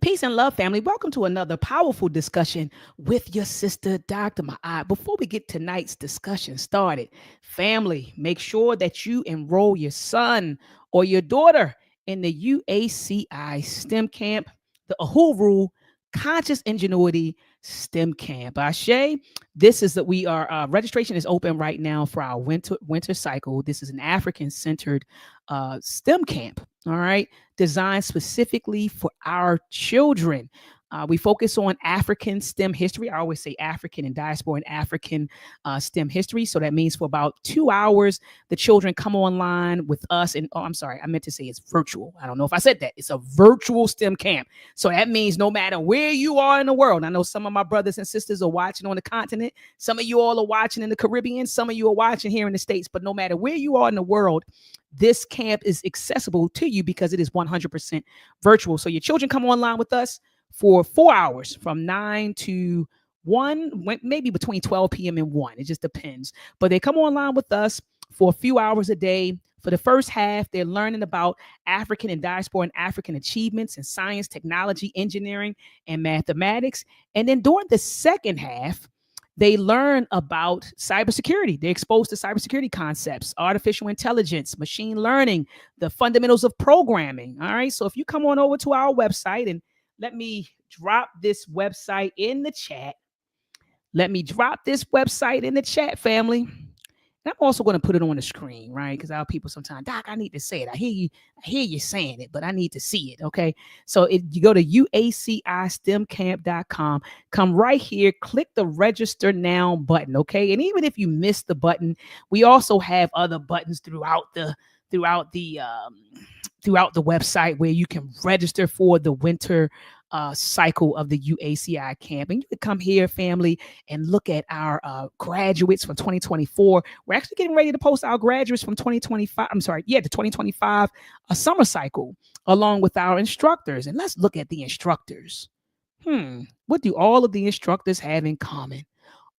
Peace and love, family. Welcome to another powerful discussion with your sister, Dr. Ma'at. Before we get tonight's discussion started, family, make sure that you enroll your son or your daughter in the UACI STEM Camp, the Ahuru Conscious Ingenuity STEM Camp. Ashe, this is that we are registration is open right now for our winter cycle. This is an African centered STEM camp. All right, designed specifically for our children. We focus on African STEM history. I always say African and diaspora and African STEM history. So that means for about 2 hours, the children come online with us. And I'm sorry, I meant to say it's virtual. I don't know if I said that. It's a virtual STEM camp. So that means no matter where you are in the world, I know some of my brothers and sisters are watching on the continent. Some of you all are watching in the Caribbean. Some of you are watching here in the States. But no matter where you are in the world, this camp is accessible to you because it is 100% virtual. So your children come online with us for 4 hours from 9 to 1, maybe between 12 p.m. and 1. It just depends. But they come online with us for a few hours a day. For the first half, they're learning about African and diaspora and African achievements in science, technology, engineering, and mathematics. And then during the second half, they learn about cybersecurity. They're exposed to cybersecurity concepts, artificial intelligence, machine learning, the fundamentals of programming. All right. So if you come on over to our website, and let me drop this website in the chat. Let me drop this website in the chat, family. And I'm also going to put it on the screen, right? Because our people sometimes, Doc, I need to say it. I hear you saying it, but I need to see it. Okay. So if you go to uacistemcamp.com, come right here, click the register now button. Okay. And even if you miss the button, we also have other buttons throughout the website where you can register for the winter cycle of the UACI camp. And you can come here, family, and look at our graduates from 2024. We're actually getting ready to post our graduates from 2025. I'm sorry, the 2025 summer cycle, along with our instructors. And let's look at the instructors. What do all of the instructors have in common?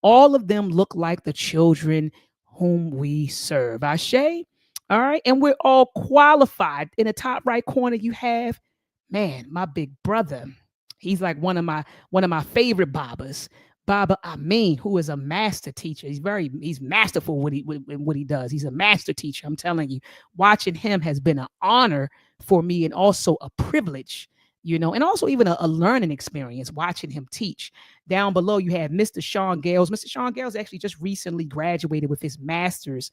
All of them look like the children whom we serve. Ashe? All right. And we're all qualified. In the top right corner, you have, man, my big brother. He's like one of my favorite Babas, Baba Amin, who is a master teacher. He's masterful what he does. He's a master teacher. I'm telling you, watching him has been an honor for me and also a privilege, and also even a learning experience watching him teach. Down below, you have Mr. Sean Gales. Mr. Sean Gales actually just recently graduated with his master's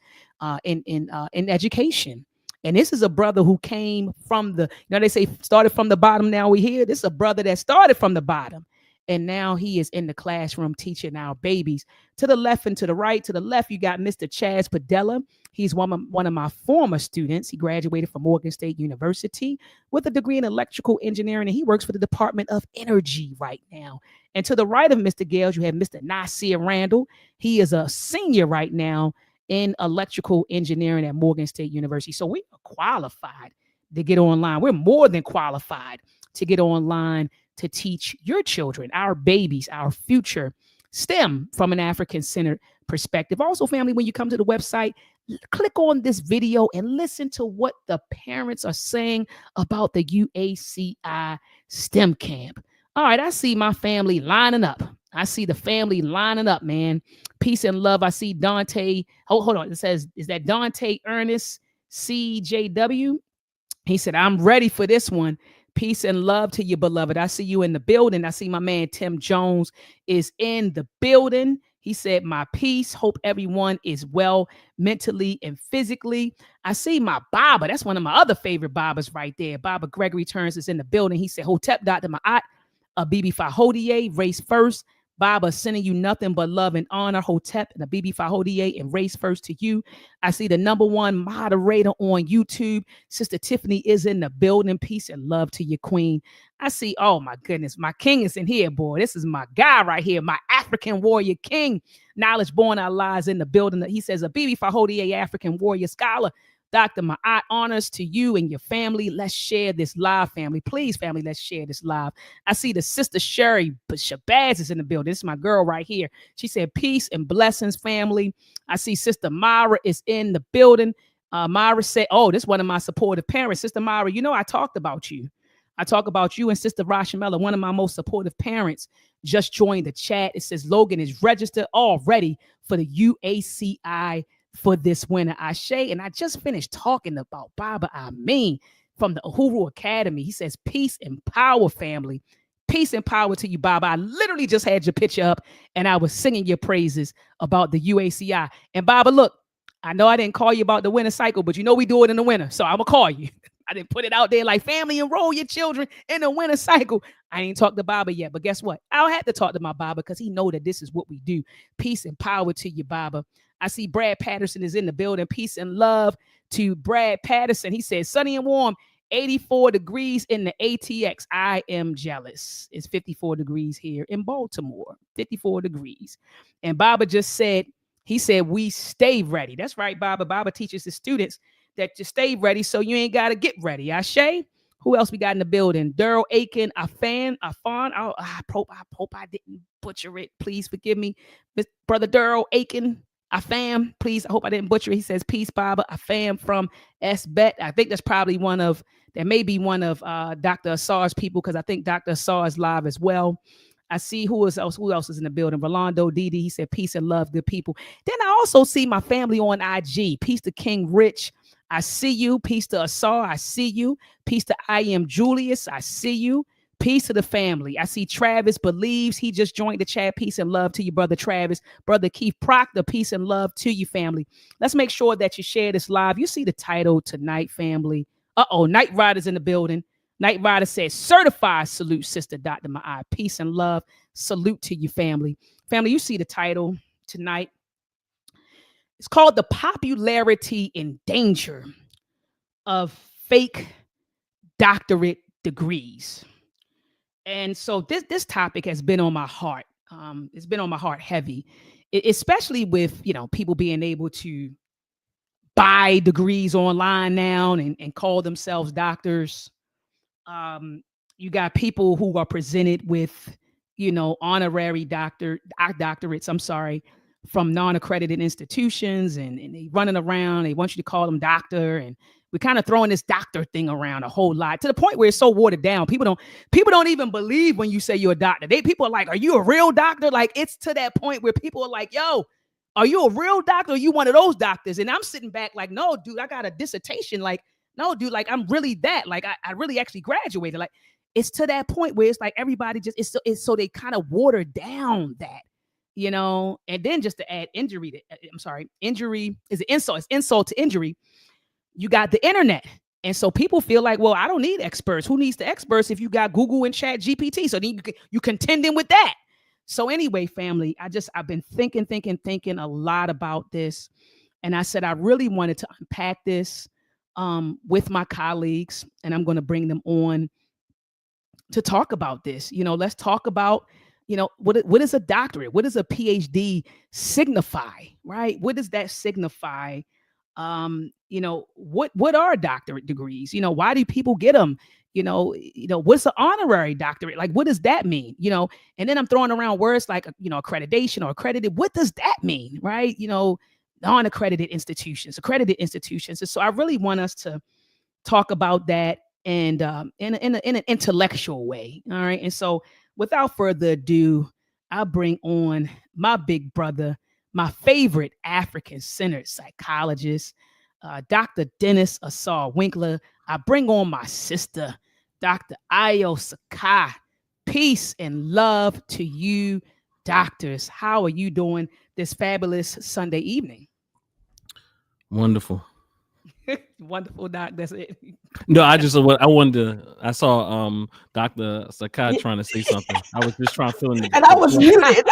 in education. And this is a brother who came from they say started from the bottom. Now we here. This is a brother that started from the bottom. And now he is in the classroom teaching our babies. To the left and to the right. To the left, you got Mr. Chaz Padella. He's one of my former students. He graduated from Morgan State University with a degree in electrical engineering, and he works for the Department of Energy right now. And to the right of Mr. Gales, you have Mr. Nasir Randall. He is a senior right now in electrical engineering at Morgan State University. So we are qualified to get online. We're more than qualified to get online to teach your children, our babies, our future STEM from an African-centered perspective. Also, family, when you come to the website, click on this video and listen to what the parents are saying about the UACI STEM camp. All right, I see my family lining up. I see the family lining up, man. Peace and love. I see Dante. Hold on. It says, is that Dante Ernest CJW? He said, I'm ready for this one. Peace and love to you, beloved. I see you in the building. I see my man Tim Jones is in the building. He said, my peace. Hope everyone is well mentally and physically. I see my Baba. That's one of my other favorite Babas right there. Baba Gregory Turns is in the building. He said, Hotep Dr. Ma'at, Bibi Fahodie, race first. Baba sending you nothing but love and honor. Hotep and Bibi Fahodie and race first to you. I see the number one moderator on YouTube. Sister Tiffany is in the building. Peace and love to your queen. I see, oh my goodness, my king is in here, boy. This is my guy right here, my African warrior king. Knowledge born our lives in the building. He says, a Bibi Fahodie, African warrior scholar. Dr. Ma'at, honors to you and your family. Let's share this live, family. Please, family, let's share this live. I see the sister Sherry Shabazz is in the building. This is my girl right here. She said, peace and blessings, family. I see Sister Myra is in the building. Myra said, oh, this is one of my supportive parents. Sister Myra, I talked about you. I talk about you and Sister Rashamella, one of my most supportive parents, just joined the chat. It says Logan is registered already for the UACI for this winter. Ashe, and I just finished talking about Baba Amin from the Uhuru Academy. He says, peace and power, family. Peace and power to you, Baba. I literally just had your picture up and I was singing your praises about the UACI. And Baba, look, I know I didn't call you about the winter cycle, but you know we do it in the winter. So I'm going to call you. I didn't put it out there like family enroll your children in the winter cycle. I ain't talked to Baba yet, but guess what? I'll have to talk to my Baba because he know that this is what we do. Peace and power to you, Baba. I see Brad Patterson is in the building. Peace and love to Brad Patterson. He says, sunny and warm, 84 degrees in the ATX. I am jealous. It's 54 degrees here in Baltimore, 54 degrees. And Baba just said, he said, we stay ready. That's right, Baba. Baba teaches his students that you stay ready so you ain't got to get ready. Ashe? Who else we got in the building? Daryl Aiken, Afan. I hope I didn't butcher it. Please forgive me. Brother Daryl Aiken, Afam, please. I hope I didn't butcher it. He says, peace, Baba. Afam from SBET. I think that's probably that may be one of Dr. Asar's people because I think Dr. Asar is live as well. I see who else is in the building. Rolando Didi, he said, peace and love, good people. Then I also see my family on IG. Peace to King Rich. I see you. Peace to Asar. I see you. Peace to I am Julius. I see you. Peace to the family. I see Travis believes. He just joined the chat. Peace and love to you, brother Travis. Brother Keith Proctor, peace and love to you, family. Let's make sure that you share this live. You see the title tonight, family. Night Rider's in the building. Night Rider says, certified salute, Sister Dr. Ma'ai. Peace and love. Salute to you, family. Family, you see the title tonight. It's called The Popularity and Danger of Fake Doctorate Degrees. And so this topic has been on my heart. It's been on my heart heavy, especially with, people being able to buy degrees online now and call themselves doctors. You got people who are presented with, honorary doctorates, from non-accredited institutions, and they running around. They want you to call them doctor, and we're kind of throwing this doctor thing around a whole lot to the point where it's so watered down. People don't even believe when you say you're a doctor. People are like, are you a real doctor? Like, it's to that point where people are like, yo, are you a real doctor? Or are you one of those doctors? And I'm sitting back like, no, dude, I got a dissertation. Like, no, dude, like, I'm really that. Like, I really actually graduated. Like, it's to that point where it's like everybody just, it's so they kind of water down that, and then just to add injury is an insult. It's insult to injury. You got the internet. And so people feel like, well, I don't need experts. Who needs the experts if you got Google and Chat GPT? So then you contending with that. So anyway, family, I've been thinking a lot about this. And I said, I really wanted to unpack this with my colleagues, and I'm going to bring them on to talk about this. Let's talk about, what is a doctorate? What does a PhD signify, right? What does that signify? What are doctorate degrees? Why do people get them? What's an honorary doctorate? Like, what does that mean? And then I'm throwing around words like, accreditation or accredited. What does that mean? Right. Non-accredited institutions, accredited institutions. And so I really want us to talk about that and in an intellectual way. All right. And so without further ado, I'll bring on my big brother, my favorite African-centered psychologist, Dr. Dennis Asar Winkler. I bring on my sister, Dr. Ayo Sakai. Peace and love to you, doctors. How are you doing this fabulous Sunday evening? Wonderful. Wonderful, Doc. That's it. No, I wanted to. I saw Dr. Sakai trying to say something. I was just trying to fill in and I was muted.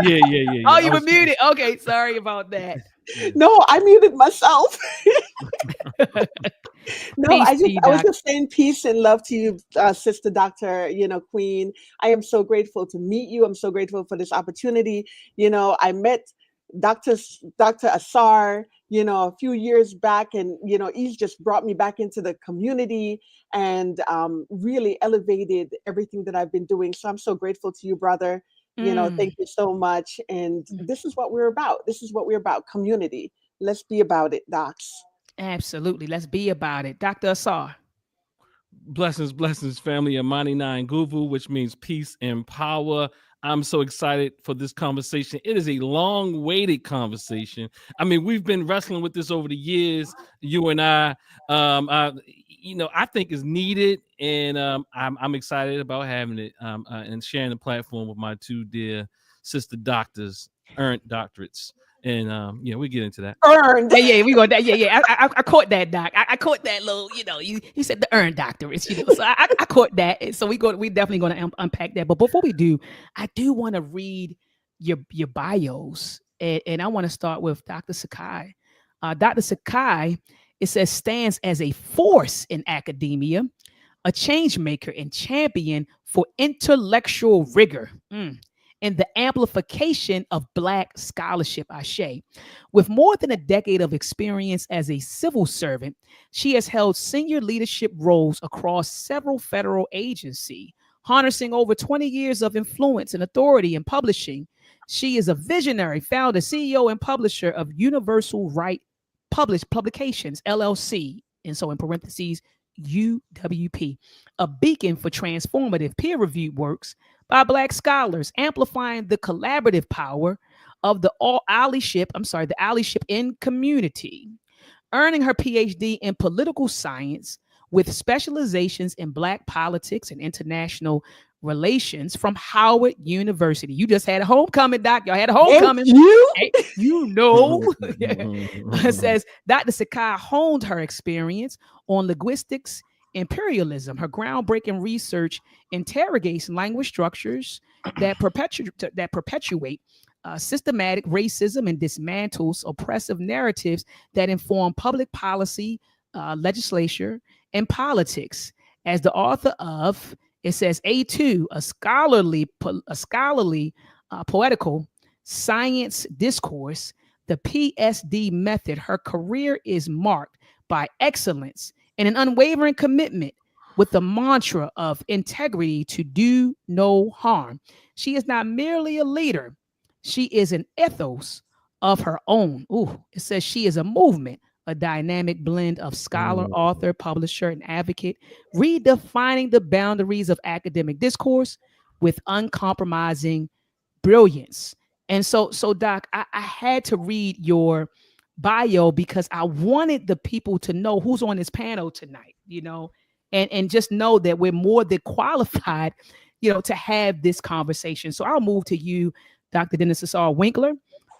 Yeah. Oh, you were muted. Okay, sorry about that. No, I muted myself. No, I was just saying peace and love to you, Sister Doctor, Queen. I am so grateful to meet you. I'm so grateful for this opportunity. I met Dr. Asar, a few years back, and he's just brought me back into the community and really elevated everything that I've been doing. So I'm so grateful to you, brother. Thank you so much. And this is what we're about. This is what we're about. Community. Let's be about it, docs. Absolutely. Let's be about it. Dr. Asar. Blessings, family. Amani Nine Guvu, which means peace and power. I'm so excited for this conversation. It is a long-waited conversation. I mean, we've been wrestling with this over the years, you and I. I think it's needed, and I'm excited about having it and sharing the platform with my two dear sister doctors, earned doctorates. And we get into that. Earned. Yeah, we go that. Yeah. I caught that, Doc. I caught that little, you said the earned doctorates, So I caught that. So we definitely going to unpack that. But before we do, I do want to read your bios, and I want to start with Dr. Sakai. Dr. Sakai, it says, stands as a force in academia, a change maker and champion for intellectual rigor. And the amplification of Black scholarship, Ashe. With more than a decade of experience as a civil servant, she has held senior leadership roles across several federal agencies, harnessing over 20 years of influence and authority in publishing. She is a visionary, founder, CEO, and publisher of Universal Right Publications, LLC, and so in parentheses, UWP, a beacon for transformative peer-reviewed works by Black scholars, amplifying the collaborative power of the allyship in community. Earning her PhD in political science with specializations in Black politics and international relations from Howard University. You just had a homecoming, Doc. Y'all had a homecoming. It says Dr. Sakai honed her experience on linguistics imperialism. Her groundbreaking research interrogates language structures that perpetuate systematic racism and dismantles oppressive narratives that inform public policy, legislature, and politics. As the author of, it says, A2, a scholarly poetical science discourse, the PSD method, her career is marked by excellence and an unwavering commitment with the mantra of integrity to do no harm. She is not merely a leader. She is an ethos of her own. It says she is a movement, a dynamic blend of scholar, author, publisher, and advocate, redefining the boundaries of academic discourse with uncompromising brilliance. And so Doc, I had to read your bio because I wanted the people to know who's on this panel tonight, and just know that we're more than qualified, to have this conversation. So I'll move to you, Dr. Dennis Asar Winkler.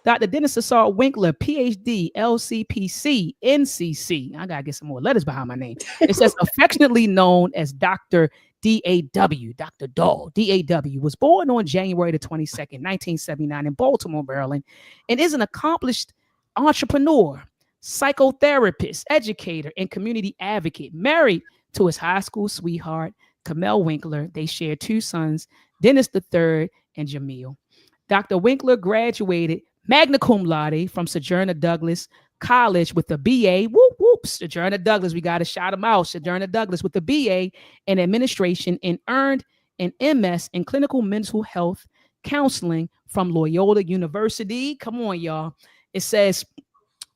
Dr. Dennis Asar Winkler, PhD, LCPC, NCC. I got to get some more letters behind my name. It says affectionately known as Dr. DAW, Dr. Dahl. DAW was born on January the 22nd, 1979 in Baltimore, Maryland, and is an accomplished entrepreneur, psychotherapist, educator, and community advocate, married to his high school sweetheart, Kamel Winkler. They share two sons, Dennis III and Jamil. Dr. Winkler graduated magna cum laude from Sojourner Douglas College with a BA. Sojourner Douglas, we got to shout him out. Sojourner Douglas with a BA in administration and earned an MS in clinical mental health counseling from Loyola University. Come on, y'all. It says,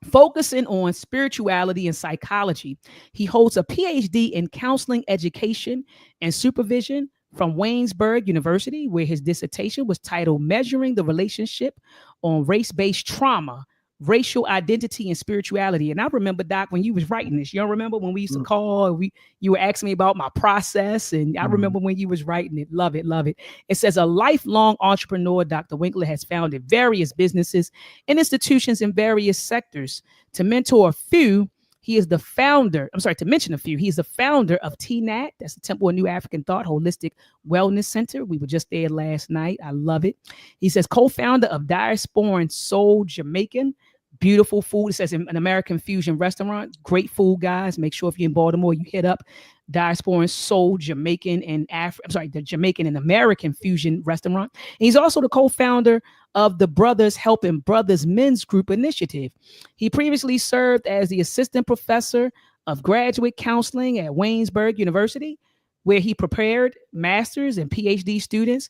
focusing on spirituality and psychology. He holds a PhD in counseling education and supervision from Waynesburg University, where his dissertation was titled Measuring the Relationship on Race-Based Trauma, Racial Identity and Spirituality. And I remember, Doc, when you was writing this, you don't remember when we used to call, you were asking me about my process, and I remember when you was writing it. Love it, love it. It says, a lifelong entrepreneur, Dr. Winkler has founded various businesses and institutions in various sectors. To mentor a few, he is the founder, to mention a few, he's the founder of TNAT, that's the Temple of New African Thought Holistic Wellness Center. We were just there last night. I love it. He says, co-founder of Diasporan Soul Jamaican, beautiful food. It says an American fusion restaurant, great food, guys. Make sure if you're in Baltimore, you hit up Diasporan Soul Jamaican and the Jamaican and American fusion restaurant. And he's also the co-founder of the Brothers Helping Brothers Men's Group Initiative. He previously served as the assistant professor of graduate counseling at Waynesburg University, where he prepared master's and PhD students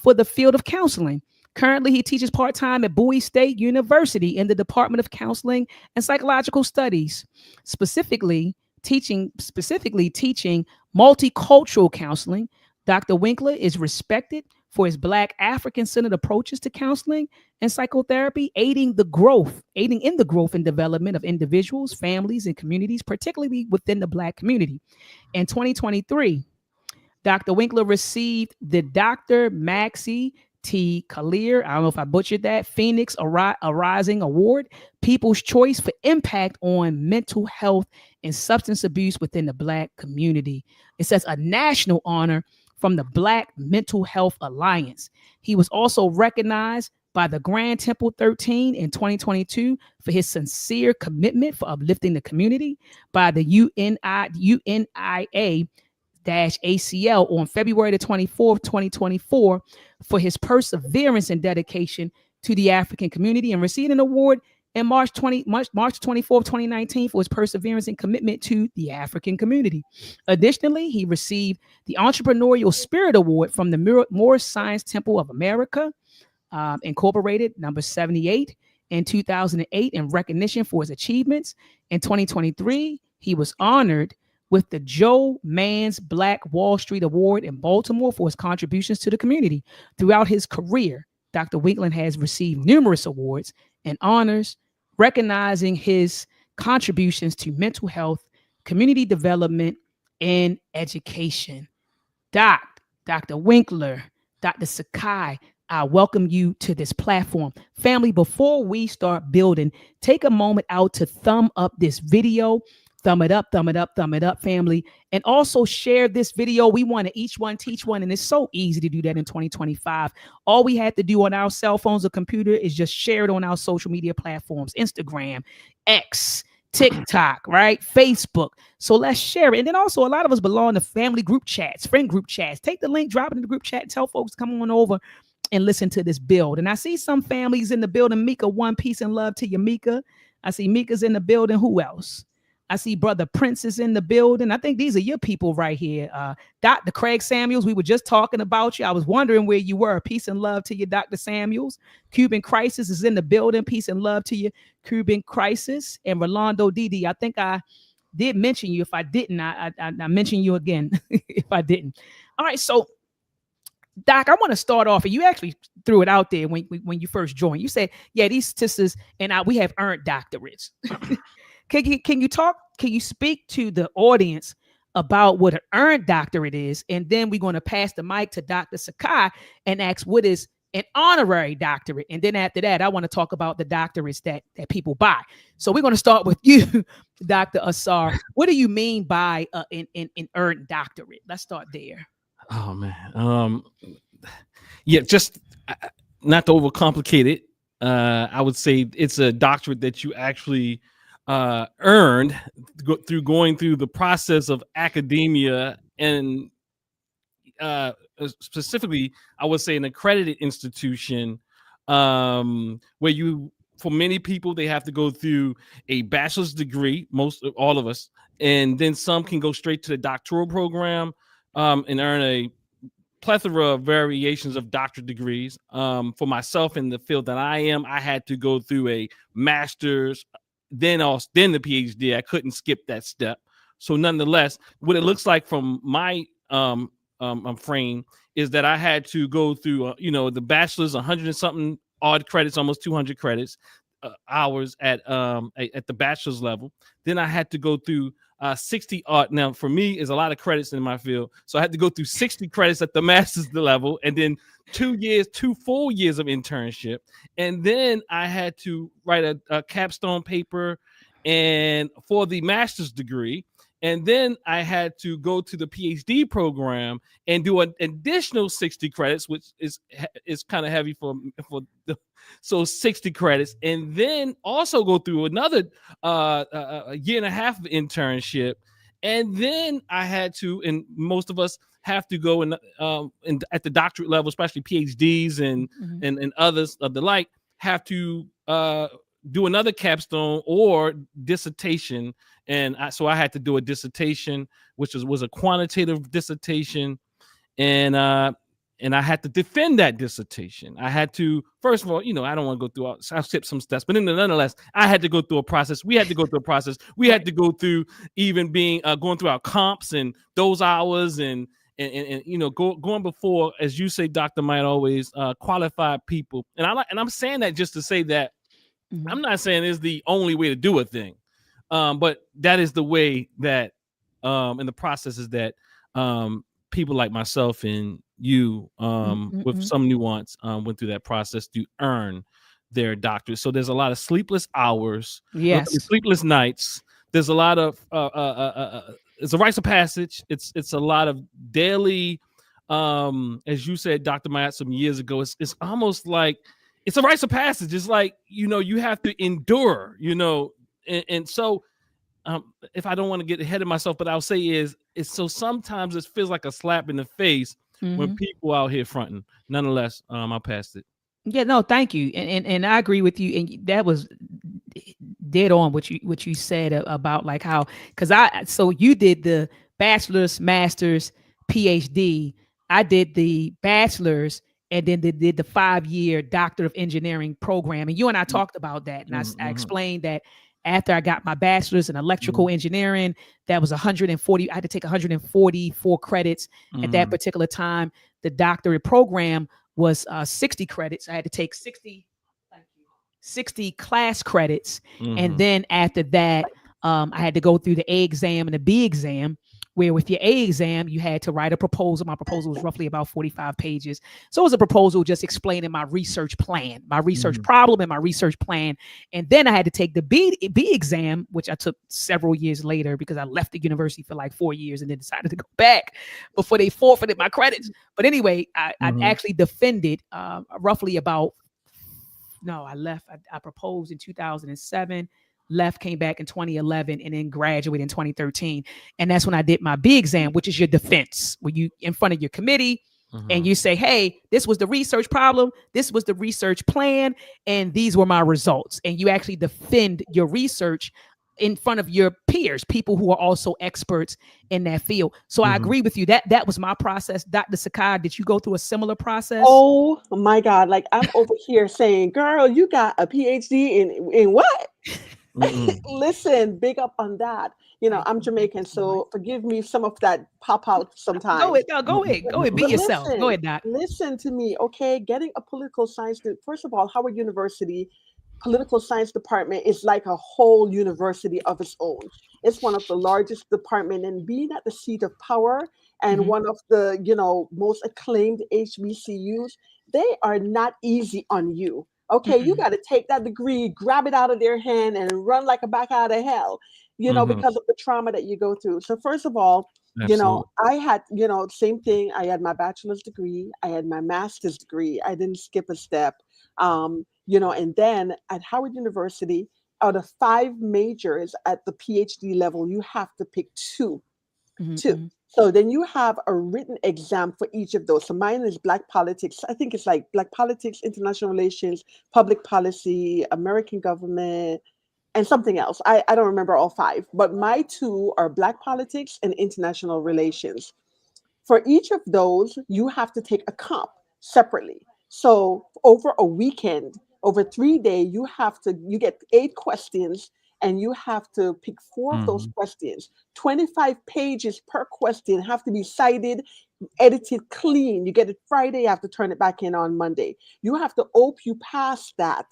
for the field of counseling. Currently, he teaches part-time at Bowie State University in the Department of Counseling and Psychological Studies, specifically teaching Multicultural counseling. Dr. Winkler is respected for his Black African-centered approaches to counseling and psychotherapy, aiding in the growth and development of individuals, families, and communities, particularly within the Black community. In 2023, Dr. Winkler received the Dr. Maxie T. Kalir, I don't know if I butchered that, Phoenix Arising Award, People's Choice for impact on mental health and substance abuse within the Black community. It says a national honor from the Black Mental Health Alliance. He was also recognized by the Grand Temple 13 in 2022 for his sincere commitment for uplifting the community, by the UNIA ACL on February the 24th, 2024, for his perseverance and dedication to the African community, and received an award in March 24th, 2019 for his perseverance and commitment to the African community. Additionally, he received the Entrepreneurial Spirit Award from the Moore Science Temple of America, Incorporated, number 78, in 2008 in recognition for his achievements. In 2023, he was honored with the Joe Mans Black Wall Street Award in Baltimore for his contributions to the community. Throughout his career, Dr. Winkler has received numerous awards and honors recognizing his contributions to mental health, community development, and education. Dr. Winkler, Dr. Sakai, I welcome you to this platform. Family, before we start building, take a moment out to thumb up this video. Thumb it up, thumb it up, thumb it up, family. And also share this video. We want to each one teach one. And it's so easy to do that in 2025. All we had to do on our cell phones or computer is just share it on our social media platforms, Instagram, X, TikTok, right? Facebook. So let's share it. And then also a lot of us belong to family group chats, friend group chats. Take the link, drop it in the group chat, and tell folks to come on over and listen to this build. And I see some families in the building. Mika, one peace and love to you, Mika. I see Mika's in the building. Who else? I see Brother Prince is in the building. I think these are your people right here. Dr. Craig Samuels, we were just talking about you. I was wondering where you were. Peace and love to you, Dr. Samuels. Cuban Crisis is in the building. Peace and love to you, Cuban Crisis. And Rolando Didi, I think I did mention you. If I didn't, I mention you again if I didn't. All right, so Doc, I want to start off, and you actually threw it out there when you first joined. You said, yeah, these sisters and we have earned doctorates. Can you speak to the audience about what an earned doctorate is? And then we're going to pass the mic to Dr. Sakai and ask what is an honorary doctorate. And then after that, I want to talk about the doctorates that people buy. So we're going to start with you, Dr. Asar. What do you mean by an earned doctorate? Let's start there. Oh man. Yeah, just not to overcomplicate it. I would say it's a doctorate that you actually earned through going through the process of academia, and specifically, I would say an accredited institution, where for many people, they have to go through a bachelor's degree, all of us, and then some can go straight to the doctoral program and earn a plethora of variations of doctorate degrees. For myself in the field that I am, I had to go through a master's, then the PhD. I couldn't skip that step. So nonetheless, what it looks like from my frame is that I had to go through, the bachelor's, 100 and something odd credits, almost 200 credits, hours at the bachelor's level. Then I had to go through 60 odd. Now for me is a lot of credits in my field. So I had to go through 60 credits at the master's level, and then 2 full years of internship. And then I had to write a capstone paper and for the master's degree. And then I had to go to the PhD program and do an additional 60 credits, which is kind of heavy so 60 credits, and then also go through another a year and a half of internship. And then I had to, and most of us have to go at the doctorate level, especially PhDs and others of the like, have to do another capstone or dissertation. And so I had to do a dissertation, which was a quantitative dissertation. And and I had to defend that dissertation. I had to, first of all, I don't want to go through I'll skip some steps, but nonetheless, I had to go through a process. We had to go through a process. We had to go through even being going through our comps and those hours and going before, as you say, Dr. Might always qualified people. And I'm saying that just to say that I'm not saying it's the only way to do a thing, but that is the way that in the processes that people like myself and you with some nuance went through that process to earn their doctorate. So there's a lot of sleepless hours, sleepless nights. There's a lot of it's a rites of passage. It's a lot of daily, as you said, Dr. Mayat, some years ago. It's almost like it's a rites of passage. It's like you have to endure. And so if I don't want to get ahead of myself, but I'll say it's so sometimes it feels like a slap in the face when people out here fronting. Nonetheless, I'll pass it. Yeah, no, thank you, and I agree with you, and that was dead on what you said about like how, because so you did the bachelor's, master's, PhD. I did the bachelor's, and then did the 5-year Doctor of Engineering program, and you and I talked about that, and I explained that after I got my bachelor's in electrical engineering, that was 140. I had to take 144 credits at that particular time. The doctorate program was 60 credits. I had to take 60 class credits. And then after that, I had to go through the A exam and the B exam, where with your A exam, you had to write a proposal. My proposal was roughly about 45 pages. So it was a proposal just explaining my research plan, my research problem and my research plan. And then I had to take the B exam, which I took several years later because I left the university for like 4 years and then decided to go back before they forfeited my credits. But anyway, I actually defended roughly about, no, I left. I proposed in 2007. Left, came back in 2011, and then graduated in 2013. And that's when I did my B exam, which is your defense, where you in front of your committee and you say, hey, this was the research problem, this was the research plan, and these were my results. And you actually defend your research in front of your peers, people who are also experts in that field. So I agree with you. That was my process. Dr. Sakai, did you go through a similar process? Oh my God. Like I'm over here saying, girl, you got a PhD in what? Listen, big up on that. I'm Jamaican, so forgive me some of that pop out sometimes. Go ahead. Be yourself. Go ahead, Doc. Listen to me, okay? Getting a political science, first of all, Howard University political science department is like a whole university of its own. It's one of the largest departments, and being at the seat of power and one of the most acclaimed HBCUs, they are not easy on you. Okay, you got to take that degree, grab it out of their hand, and run like a bat out of hell, because of the trauma that you go through. So first of all, I had, same thing. I had my bachelor's degree, I had my master's degree. I didn't skip a step. And then at Howard University, out of 5 majors at the PhD level, you have to pick 2. So then you have a written exam for each of those. So mine is Black politics. I think it's like Black politics, international relations, public policy, American government, and something else. I don't remember all 5, but my 2 are Black politics and international relations. For each of those, you have to take a comp separately. So over a weekend, over 3 days, you get 8 questions, and you have to pick 4 of those questions. 25 pages per question have to be cited, edited clean. You get it Friday, you have to turn it back in on Monday. You have to you pass that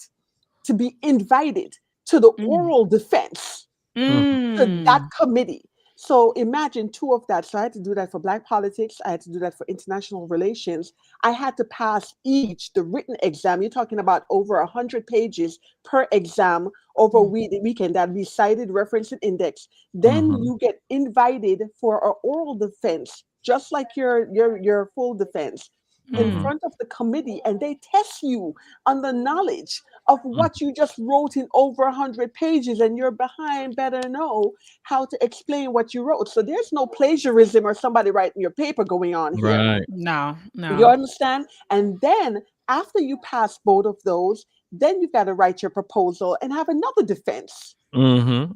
to be invited to the oral defense to that committee. So imagine 2 of that. So I had to do that for Black politics. I had to do that for international relations. I had to pass each the written exam. You're talking about over 100 pages per exam over a weekend. That'll be cited, reference, and index. Then you get invited for an oral defense, just like your full defense, in front of the committee, and they test you on the knowledge of what you just wrote in over 100 pages, and you're behind better know how to explain what you wrote. So there's no plagiarism or somebody writing your paper going on here. Right. No. You understand? And then after you pass both of those, Then you got to write your proposal and have another defense. And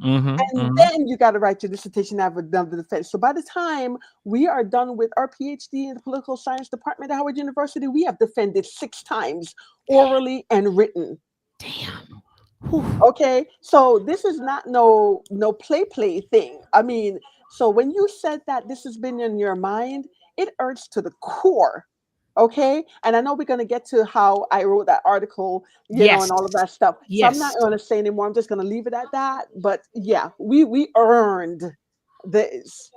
Mm-hmm. then you got to write your dissertation and have another defense. So by the time we are done with our PhD in the political science department at Howard University, we have defended 6 times, orally and written. Damn. Okay, so this is not no play thing. I mean, so when you said that this has been in your mind, it hurts to the core. Okay, and I know we're going to get to how I wrote that article, Yes. and all of that stuff. So I'm not Yes. going to say anymore. I'm just going to leave it at that. But yeah, we earned this.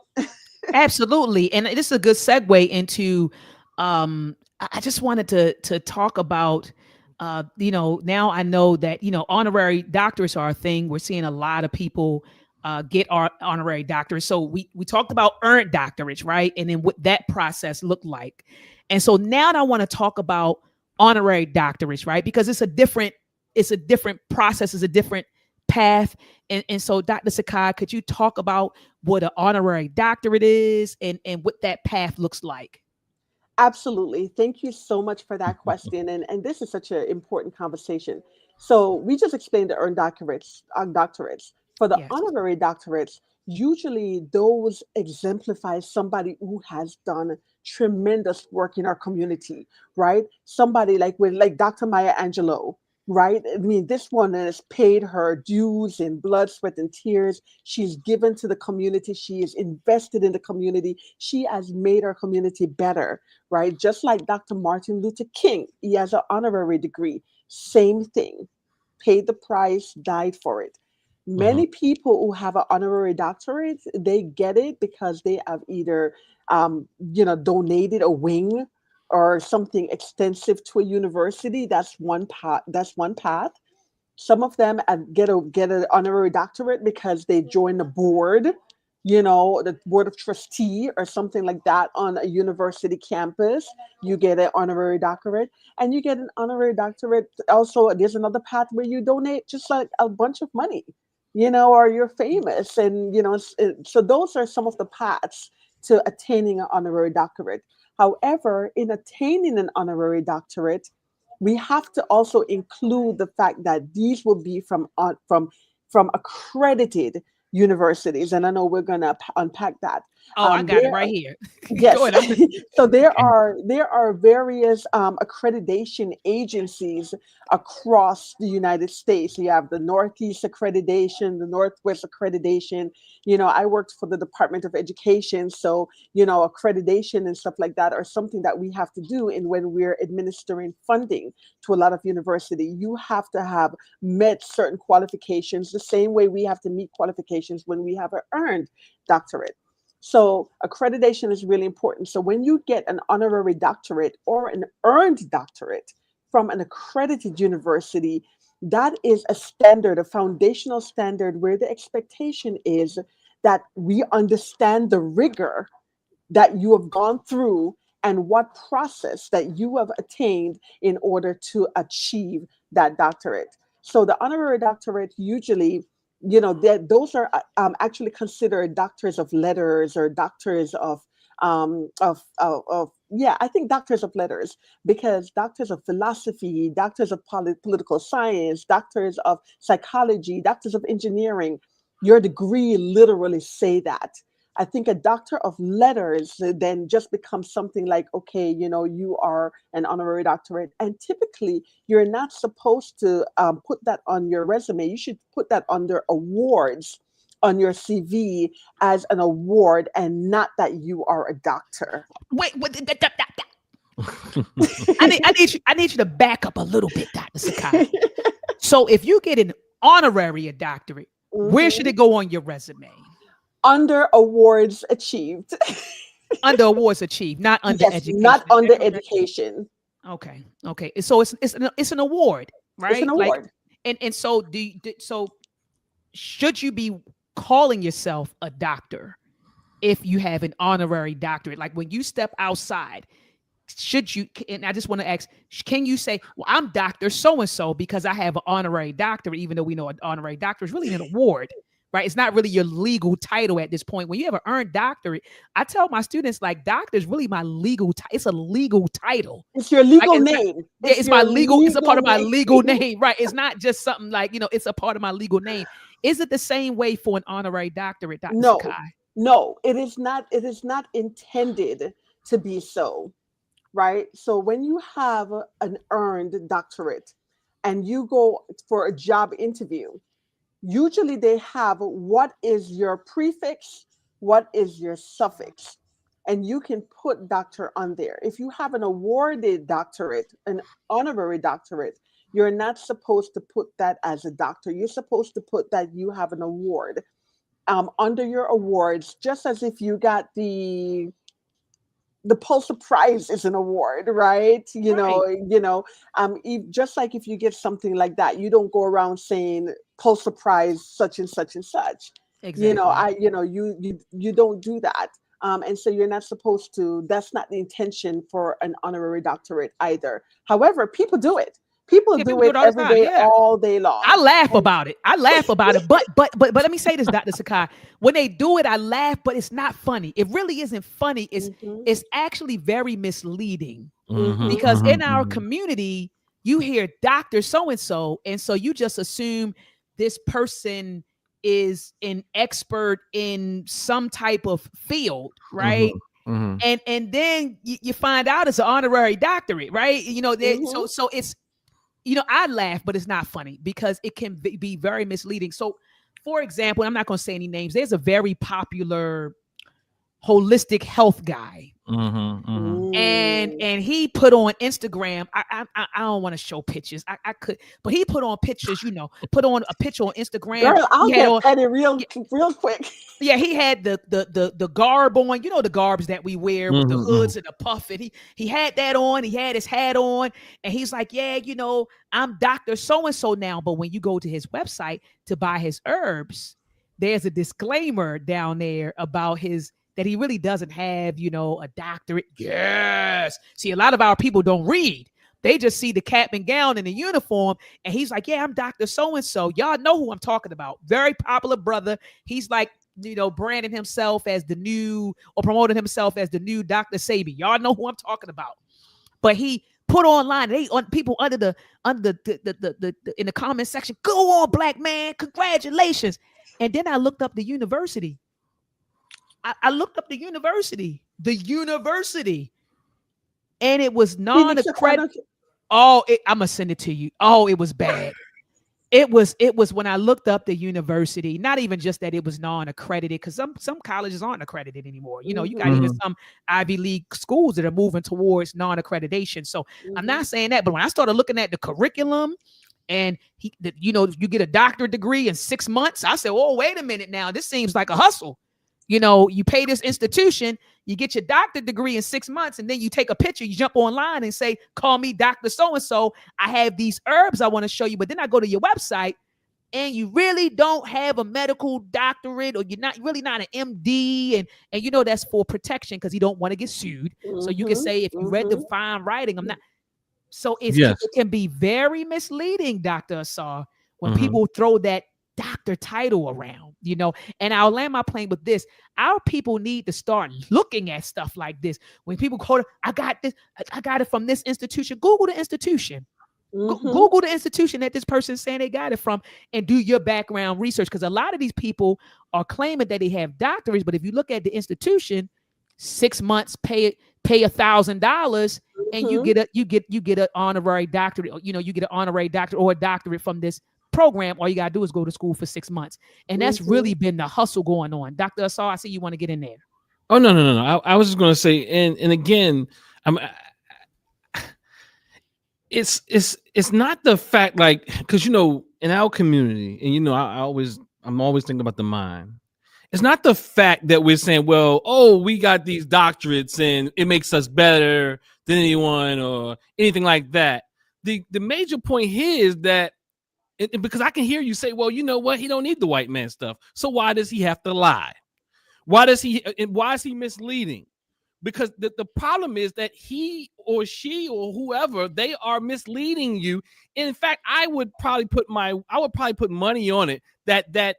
Absolutely. And this is a good segue into I just wanted to talk about now I know that honorary doctorates are a thing. We're seeing a lot of people get our honorary doctorates. So we talked about earned doctorates, right? And then what that process looked like. And so now I want to talk about honorary doctorates, right? Because it's a different process, it's a different path. And so Dr. Sakai, could you talk about what an honorary doctorate is and what that path looks like? Absolutely. Thank you so much for that question. And this is such an important conversation. So we just explained the earned doctorates. For the Yes. honorary doctorates, usually those exemplify somebody who has done tremendous work in our community, right? Somebody like Dr. Maya Angelou, right? I mean, this one has paid her dues in blood, sweat, and tears. She's given to the community. She is invested in the community. She has made our community better, right? Just like Dr. Martin Luther King, he has an honorary degree. Same thing, paid the price, died for it. Mm-hmm. Many people who have an honorary doctorate, they get it because they have either, donated a wing or something extensive to a university. That's one path. That's one path. Some of them get an honorary doctorate because they join the board, the board of trustee or something like that on a university campus. You get an honorary doctorate, and you get an honorary doctorate. Also, there's another path where you donate just like a bunch of money, or you're famous, and so those are some of the paths to attaining an honorary doctorate. However, in attaining an honorary doctorate, we have to also include the fact that these will be from accredited universities, and I know we're going to unpack that. Oh, I got it There right here. Go Yes. ahead. I'm listening. So there Okay. are various accreditation agencies across the United States. You have the Northeast accreditation, the Northwest accreditation. I worked for the Department of Education, so accreditation and stuff like that are something that we have to do. And when we're administering funding to a lot of university, you have to have met certain qualifications the same way we have to meet qualifications when we have an earned doctorate. So accreditation is really important. So when you get an honorary doctorate or an earned doctorate from an accredited university, that is a standard, a foundational standard where the expectation is that we understand the rigor that you have gone through and what process that you have attained in order to achieve that doctorate. So the honorary doctorate usually, those are actually considered doctors of letters or doctors of I think doctors of letters, because doctors of philosophy, doctors of political science, doctors of psychology, doctors of engineering, your degree literally say that. I think a doctor of letters then just becomes something like, okay, you are an honorary doctorate. And typically, you're not supposed to put that on your resume. You should put that under awards on your CV as an award and not that you are a doctor. Wait, I need you to back up a little bit, Dr. Sakai. So if you get an honorary doctorate, where should Mhm. it go on your resume? Under awards achieved. Under awards achieved, not under Yes, education. not Is that under correct? education. Okay. Okay. So it's an award, It's an right? Like, award. and so so should you be calling yourself a doctor if you have an honorary doctorate? Like when you step outside, should you, and I just want to ask, can you say, well, I'm Dr. So and so because I have an honorary doctorate, even though we know an honorary doctor is really an award? right? It's not really your legal title at this point. When you have an earned doctorate, I tell my students, like, doctor is really my legal it's a legal title. It's your Like, legal it's not, name. yeah, It's it's my your legal, it's a part legal of my name. legal name, right? It's not just something like, it's a part of my legal name. Is it the same way for an honorary doctorate, Dr. No, Sakai? no, it is not. It is not intended to be so, right? So when you have an earned doctorate and you go for a job interview, usually they have what is your prefix, what is your suffix, and you can put doctor on there. If you have an awarded doctorate, an honorary doctorate, you're not supposed to put that as a doctor. You're supposed to put that you have an award under your awards, just as if you got the Pulitzer Prize is an award, right? Right. Just like if you get something like that, you don't go around saying Pulitzer Prize such and such and such. Exactly. You don't do that. And so you're not supposed to, that's not the intention for an honorary doctorate either. However, people do it. People Yeah, do people do it it all the every time. day, Yeah. all day long. I laugh And about it. I laugh about it. But let me say this, Dr. Sakai. When they do it, I laugh, but it's not funny. It really isn't funny. mhm, It's actually very misleading, mhm, because in our community, you hear Dr. So and so you just assume this person is an expert in some type of field, right? And then you find out it's an honorary doctorate, right? mhm. So it's, I laugh, but it's not funny because it can be very misleading. So, for example, I'm not going to say any names. There's a very popular holistic health guy, and Mm. he put on Instagram. I don't want to show pictures. I could, but he put on pictures. Put on a picture on Instagram. Girl, He I'll had get on, petty yeah, real quick. yeah, he had the garb on, the garbs that we wear with the hoods and the puff. And he had that on, he had his hat on, and he's like, yeah, I'm Dr. So and so now. But when you go to his website to buy his herbs, there's a disclaimer down there about his that he really doesn't have, a doctorate. Yes. See, a lot of our people don't read. They just see the cap and gown and the uniform. And he's like, yeah, I'm Dr. So and so. Y'all know who I'm talking about. Very popular brother. He's like, branding himself as the new, or promoting himself as the new Dr. Sabi. Y'all know who I'm talking about. But he put online, people under the in the comment section, go on, black man, congratulations. And then I looked up the university. I looked up the university, and it was Phoenix, non-accredited. Oh, I'm gonna send it to you. Oh, it was bad. It was when I looked up the university, not even just that it was non-accredited, because some colleges aren't accredited anymore. You got even some Ivy League schools that are moving towards non-accreditation. So I'm not saying that, but when I started looking at the curriculum, and you get a doctorate degree in 6 months, I said, oh, wait a minute now, this seems like a hustle. You pay this institution, you get your doctorate degree in 6 months, and then you take a picture, you jump online and say, call me Dr. So-and-so. I have these herbs I want to show you. But then I go to your website and you really don't have a medical doctorate, or you're not an MD. And that's for protection because you don't want to get sued. So you can say, if you read the fine writing, I'm not. So it can be very misleading, Dr. Asar, when people throw that doctor title around, and I'll land my plane with this. Our people need to start looking at stuff like this. When people quote, I got it from this institution. Google the institution. Google the institution that this person is saying they got it from, and do your background research. Because a lot of these people are claiming that they have doctorates, but if you look at the institution, 6 months, pay $1,000, and you get an honorary doctorate. You get an honorary doctorate or a doctorate from this program. All you gotta do is go to school for 6 months, and that's really been the hustle going on. Dr. Asar, I see you want to get in there. Oh no. I was just going to say, and again, it's not the fact, like, because in our community, and I'm always thinking about the mind. It's not the fact that we're saying, well, we got these doctorates and it makes us better than anyone or anything like that. The major point here is that, because I can hear you say, well, you know what? He don't need the white man stuff. So why does he have to lie? Why is he misleading? Because the problem is that he or she or whoever, they are misleading you. And in fact, I would probably put money on it that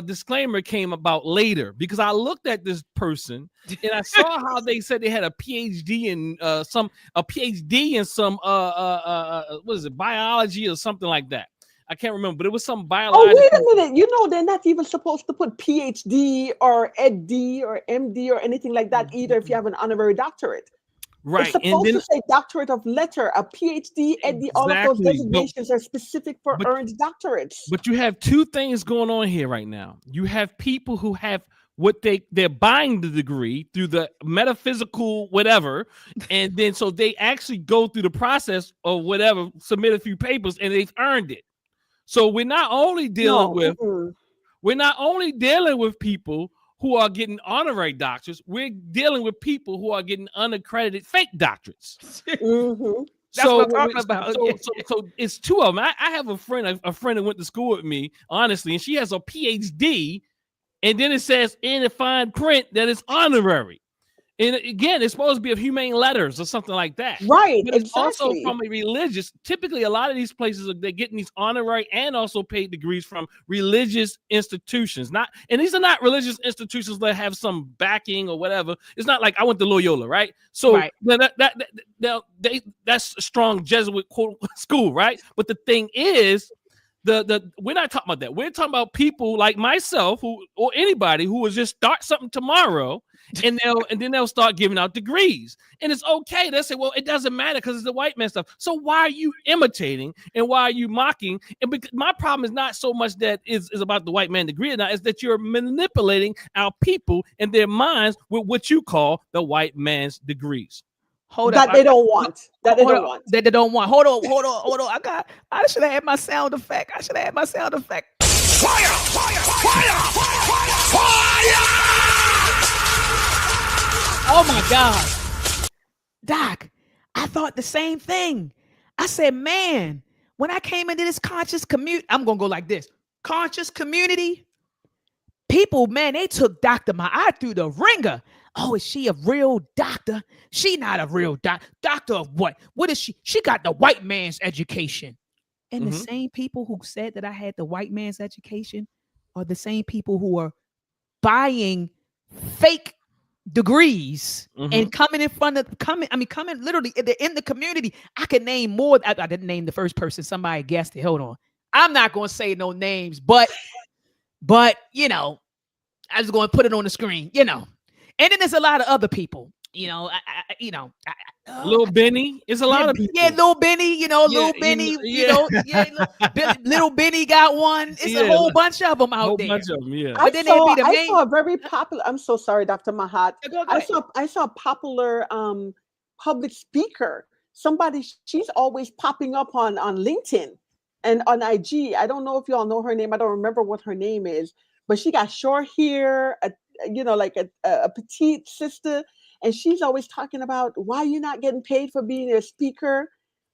disclaimer came about later, because I looked at this person and I saw how they said they had a PhD in some what is it, biology or something like that. I can't remember, but it was some Oh, biology. wait a minute. You know, they're not even supposed to put PhD or EdD or MD or anything like that either if you have an honorary doctorate. It's Right. And supposed then to say doctorate of letter, a PhD, EdD, all of those exactly, designations are specific for but earned doctorates. but you have two things going on here right now. You have people who have what they're buying the degree through the metaphysical whatever, and then so they actually go through the process of whatever, submit a few papers, and they've earned it. So we're not only dealing with people who are getting honorary doctorates, we're dealing with people who are getting unaccredited fake doctorates. Mm-hmm. That's what I'm talking about. So it's two of them. I have a friend that went to school with me, honestly, and she has a PhD, and then it says in the fine print that it's honorary. And again, it's supposed to be of humane letters or something like that. Right, but it's exactly. also from a religious. Typically, a lot of these places they're getting these honorary and also paid degrees from religious institutions. And these are not religious institutions that have some backing or whatever. It's not like I went to Loyola, right? So Right. that's a strong Jesuit school, right? But the thing is, we're not talking about that. We're talking about people like myself or anybody who will just start something tomorrow, and then they'll start giving out degrees. And it's okay. They'll say, well, it doesn't matter because it's the white man stuff. So why are you imitating and why are you mocking? And because my problem is not so much that is about the white man degree or not, is that you're manipulating our people and their minds with what you call the white man's degrees. They don't want. That they don't want. That they don't want. Hold on. I should have had my sound effect. Fire! Oh my God. Doc, I thought the same thing. I said, man, when I came into this conscious community, I'm going to go like this. Conscious community, people, man, they took Dr. Ma'at through the ringer. Oh, is she a real doctor? She not a real doctor. Doctor of what? What is she? She got the white man's education. And the same people who said that I had the white man's education are the same people who are buying fake degrees and coming literally in the community. I can name more. I didn't name the first person. Somebody guessed it. Hold on. I'm not going to say no names, but you know, I was going to put it on the screen, you know. And then there's a lot of other people, you know. Little Benny is a lot of people. Yeah, Little Benny, you know, Little Benny, Little Benny got one. It's a whole bunch of them out there. Bunch of them, yeah. I saw a very popular. I'm so sorry, Dr. Mahat. I saw a popular public speaker. Somebody, she's always popping up on LinkedIn and on IG. I don't know if y'all know her name. I don't remember what her name is, but she got short hair, like a petite sister, and she's always talking about why you're not getting paid for being a speaker.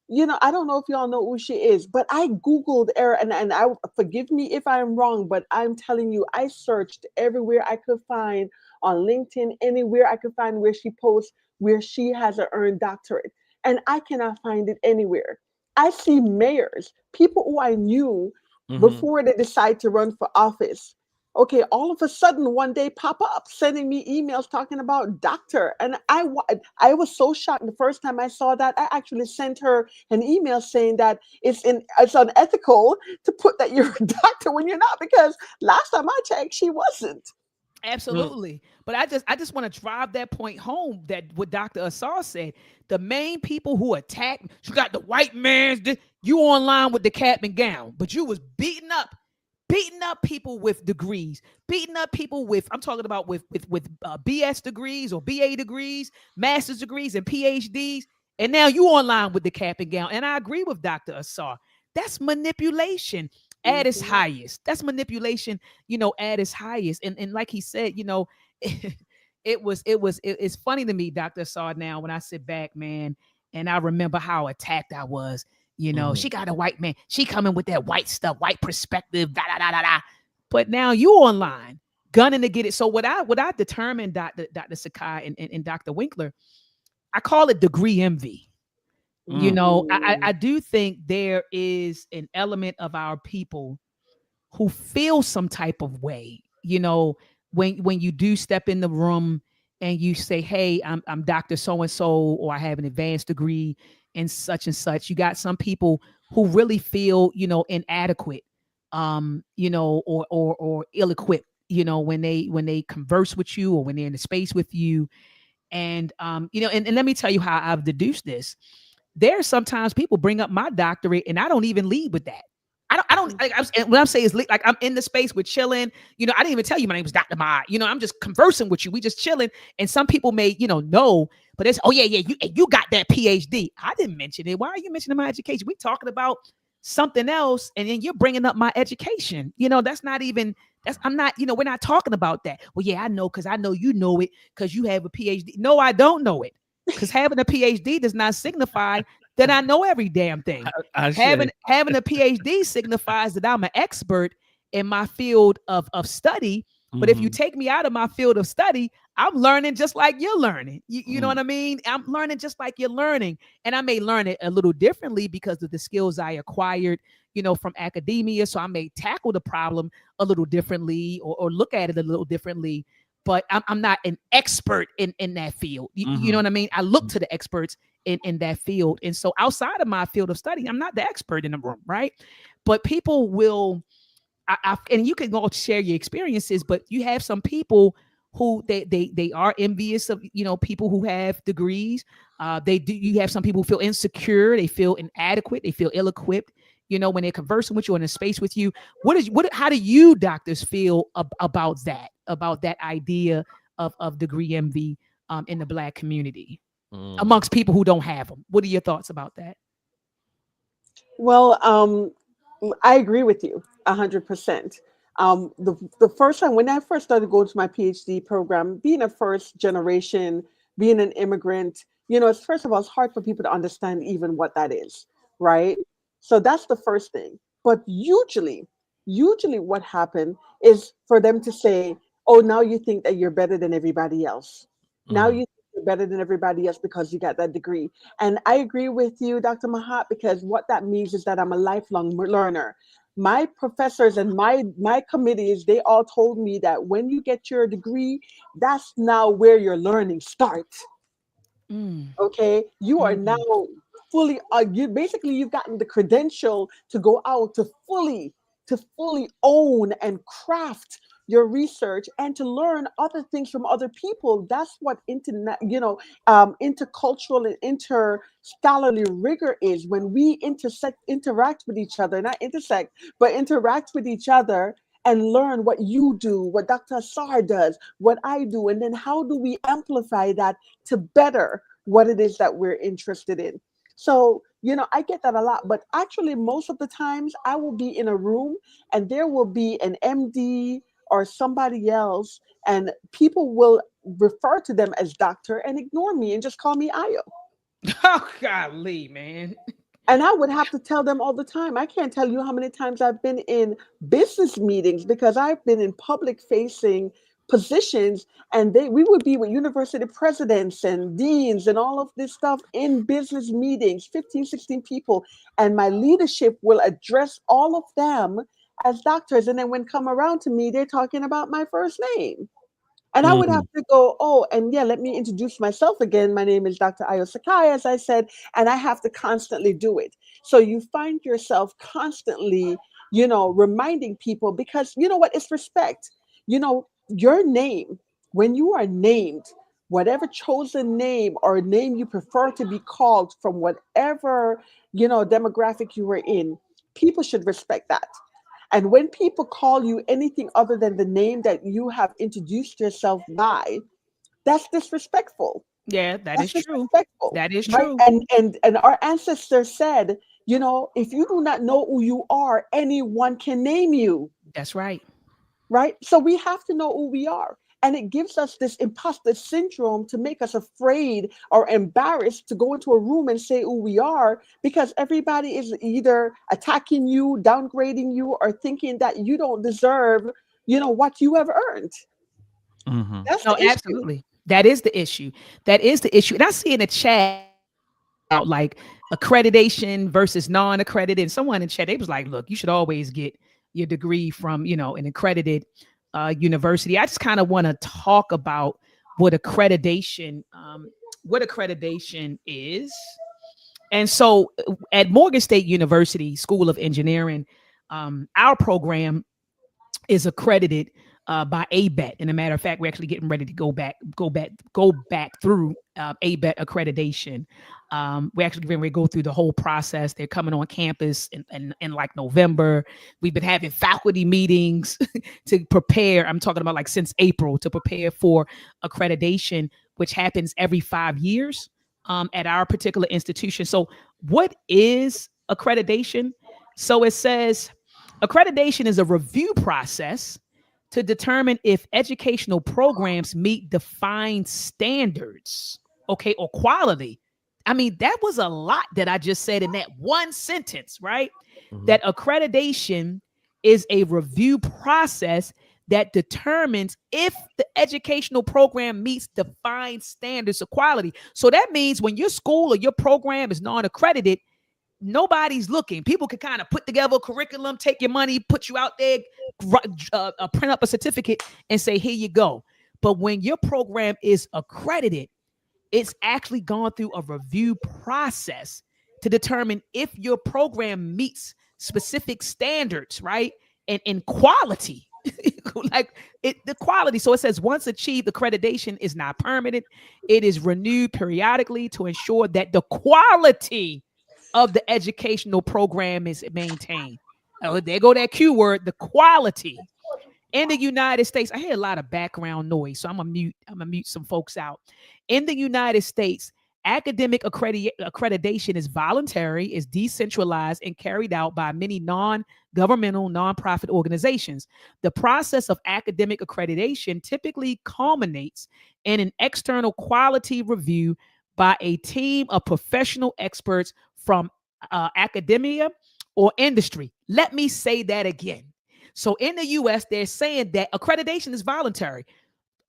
You know, I don't know if y'all know who she is, but I Googled her, and I forgive me if I'm wrong, but I'm telling you, I searched everywhere I could find on LinkedIn, anywhere I could find where she posts, where she has an earned doctorate, and I cannot find it anywhere. I see mayors, people who I knew before they decide to run for office. Okay, all of a sudden one day pop up sending me emails talking about doctor. And I was so shocked the first time I saw that. I actually sent her an email saying that it's unethical to put that you're a doctor when you're not, because last time I checked, she wasn't. Absolutely. But I just want to drive that point home, that what Dr. Asar said. The main people who attacked, you got the white man's, you online with the cap and gown, but you was beating up people with degrees, beating up people with, I'm talking about with BS degrees or BA degrees, master's degrees and PhDs. And now you online with the cap and gown. And I agree with Dr. Asar. That's manipulation at its highest. That's manipulation, at its highest. And like he said, it's funny to me, Dr. Asar, now when I sit back, man, and I remember how attacked I was. She got a white man. She coming with that white stuff, white perspective, da da da da da. But now you online, gunning to get it. So what I determined, Dr. Sakai and Dr. Winkler, I call it degree envy. I do think there is an element of our people who feel some type of way, you know, when you do step in the room and you say, hey, I'm Dr. So and so, or I have an advanced degree in such and such. You got some people who really feel, you know, inadequate, you know, or ill-equipped, you know, when they converse with you or when they're in the space with you. And you know, and let me tell you how I've deduced this. There are sometimes people bring up my doctorate and I don't even lead with that. What I'm saying is like I'm in the space, we're chilling. You know, I didn't even tell you my name was Dr. Ma. You know, I'm just conversing with you. We just chilling. And some people may, you know, but it's, oh yeah, you got that PhD. I didn't mention it. Why are you mentioning my education? We talking about something else, and then you're bringing up my education. You know, I'm not, you know, we're not talking about that. Well, yeah, I know, because I know you know it because you have a PhD. No, I don't know it. Because having a PhD does not signify that I know every damn thing. Having a PhD signifies that I'm an expert in my field of study. But if you take me out of my field of study, I'm learning just like you're learning. You know what I mean? I'm learning just like you're learning. And I may learn it a little differently because of the skills I acquired, you know, from academia. So I may tackle the problem a little differently, or look at it a little differently. But I'm not an expert in that field. You know what I mean? I look to the experts in that field. And so outside of my field of study, I'm not the expert in the room, right? But people will, and you can go share your experiences, but you have some people who they are envious of, you know, people who have degrees. You have some people who feel insecure, they feel inadequate, they feel ill-equipped, you know, when they're conversing with you in a space with you. How do you doctors feel about that idea of degree envy in the Black community amongst people who don't have them? What are your thoughts about that? Well, I agree with you 100%. The first time when I first started going to my PhD program, being a first generation, being an immigrant, you know, it's first of all, it's hard for people to understand even what that is, right? So that's the first thing. But usually what happened is for them to say, "Oh, now you think that you're better than everybody else. Now you think you're better than everybody else because you got that degree." And I agree with you, Dr. Mahat, because what that means is that I'm a lifelong learner. My professors and my committees, they all told me that when you get your degree, that's now where your learning starts. Mm. Okay, you are now Mhm. fully you've gotten the credential to go out to fully own and craft your research and to learn other things from other people. That's what internet, intercultural and interscholarly rigor is. When we interact with each other, not intersect, but interact with each other and learn what you do, what Dr. Assar does, what I do, and then how do we amplify that to better what it is that we're interested in. So, I get that a lot, but actually, most of the times I will be in a room and there will be an MD or somebody else, and people will refer to them as doctor and ignore me and just call me Ayo. Oh, golly, man. And I would have to tell them all the time. I can't tell you how many times I've been in business meetings because I've been in public facing positions, and we would be with university presidents and deans and all of this stuff in business meetings, 15, 16 people. And my leadership will address all of them as doctors. And then when come around to me, they're talking about my first name. And I would have to go, oh, and yeah, let me introduce myself again. My name is Dr. Ayo Sakai, as I said, and I have to constantly do it. So you find yourself constantly, reminding people because you know what? It's respect. Your name, when you are named, whatever chosen name or name you prefer to be called from whatever, demographic you were in, people should respect that. And when people call you anything other than the name that you have introduced yourself by, that's disrespectful. Yeah, that That's is true. disrespectful, That is right? true. And our ancestors said, if you do not know who you are, anyone can name you, That's right. right? So we have to know who we are. And it gives us this imposter syndrome to make us afraid or embarrassed to go into a room and say who we are because everybody is either attacking you, downgrading you, or thinking that you don't deserve, what you have earned. That's No, the issue. absolutely. That is the issue. That is the issue. And I see in the chat about like accreditation versus non-accredited. And someone in the chat, they was like, look, you should always get your degree from, an accredited university. I just kind of want to talk about what accreditation is. And so at Morgan State University School of Engineering, our program is accredited by ABET. And a matter of fact, we're actually getting ready to go back through ABET accreditation. We're actually getting ready to go through the whole process. They're coming on campus in like November. We've been having faculty meetings to prepare. I'm talking about like since April, to prepare for accreditation, which happens every 5 years at our particular institution. So what is accreditation? So it says, accreditation is a review process to determine if educational programs meet defined standards, okay, or quality. I mean, that was a lot that I just said in that one sentence, right? Mm-hmm. That accreditation is a review process that determines if the educational program meets defined standards of quality. So that means when your school or your program is non-accredited, nobody's looking. People can kind of put together a curriculum, take your money, put you out there, print up a certificate and say, here you go. But when your program is accredited, it's actually gone through a review process to determine if your program meets specific standards, right? And in quality, the quality. So it says once achieved, accreditation is not permanent. It is renewed periodically to ensure that the quality of the educational program is maintained. Oh, there go that Q word, the quality. In the United States, I hear a lot of background noise, so I'm gonna mute some folks out. In the United States, academic accreditation is voluntary, is decentralized, and carried out by many non-governmental, nonprofit organizations. The process of academic accreditation typically culminates in an external quality review by a team of professional experts from academia or industry. Let me say that again. So in the US, they're saying that accreditation is voluntary.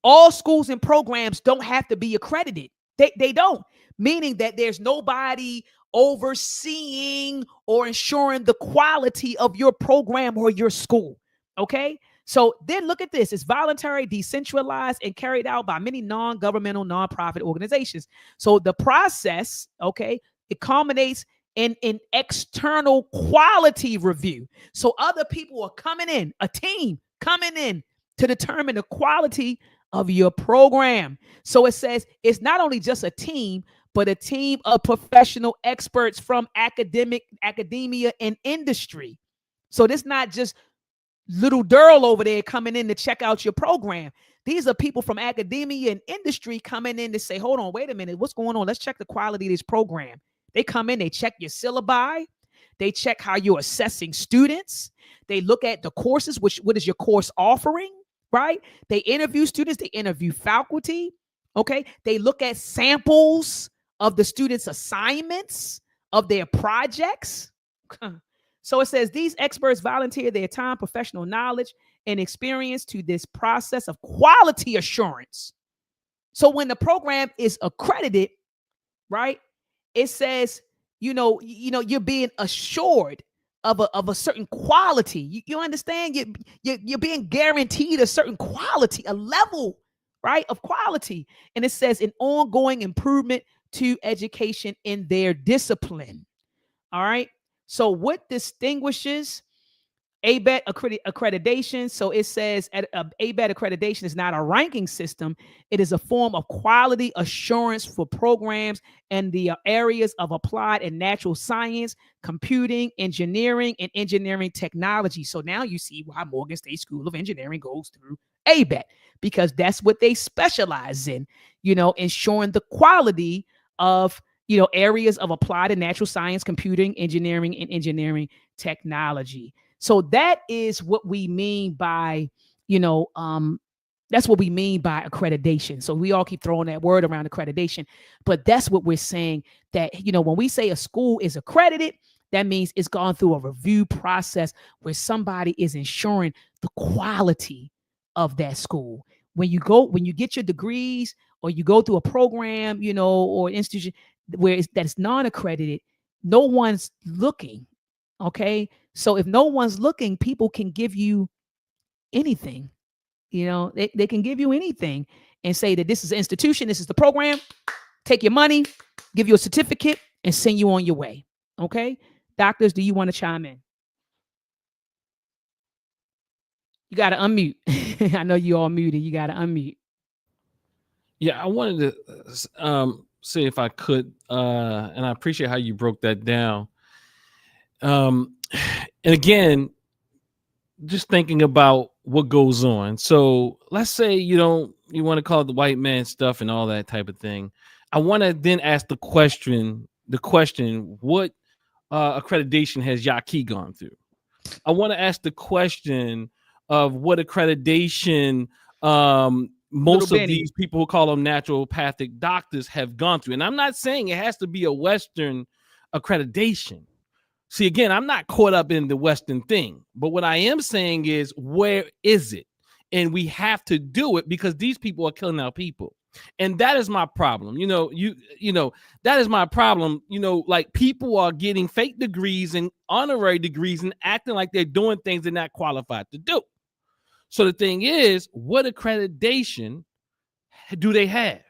All schools and programs don't have to be accredited. They don't, meaning that there's nobody overseeing or ensuring the quality of your program or your school. Okay. So then look at this. It's voluntary, decentralized, and carried out by many non-governmental, nonprofit organizations. So the process, okay, it culminates in an external quality review. So other people are coming in, a team coming in to determine the quality of your program. So it says it's not only just a team, but a team of professional experts from academia, and industry. So this not just little Durl over there coming in to check out your program. These are people from academia and industry coming in to say, hold on, wait a minute, what's going on? Let's check the quality of this program. They come in, they check your syllabi, they check how you're assessing students, they look at the courses, what is your course offering, right? They interview students, they interview faculty, okay? They look at samples of the students' assignments, of their projects. So it says these experts volunteer their time, professional knowledge, and experience to this process of quality assurance. So when the program is accredited, right, it says, you're being assured of a certain quality. You understand? You're being guaranteed a certain quality, a level, right, of quality. And it says an ongoing improvement to education in their discipline. All right. So what distinguishes ABET accreditation? So it says ABET accreditation is not a ranking system. It is a form of quality assurance for programs in the areas of applied and natural science, computing, engineering, and engineering technology. So now you see why Morgan State School of Engineering goes through ABET, because that's what they specialize in, ensuring the quality of areas of applied and natural science, computing, engineering, and engineering technology. So that is what we mean by, that's what we mean by accreditation. So we all keep throwing that word around, accreditation, but that's what we're saying, that, when we say a school is accredited, that means it's gone through a review process where somebody is ensuring the quality of that school. When you get your degrees, or you go through a program, or institution where it's non-accredited, no one's looking. Okay. So if no one's looking, people can give you anything. They can give you anything and say that this is an institution, this is the program, take your money, give you a certificate, and send you on your way. Okay. Doctors, do you want to chime in? You got to unmute. I know you all muted. You got to unmute. Yeah, I wanted to see if I could, and I appreciate how you broke that down. And again, just thinking about what goes on. So let's say you want to call it the white man stuff and all that type of thing. I want to then ask the question, what accreditation has Yaqui gone through? I want to ask the question of what accreditation most of these people who call them naturopathic doctors have gone through. And I'm not saying it has to be a Western accreditation. See, again, I'm not caught up in the Western thing, but what I am saying is, where is it? And we have to do it because these people are killing our people. And that is my problem. That is my problem. Like, people are getting fake degrees and honorary degrees and acting like they're doing things they're not qualified to do. So the thing is, what accreditation do they have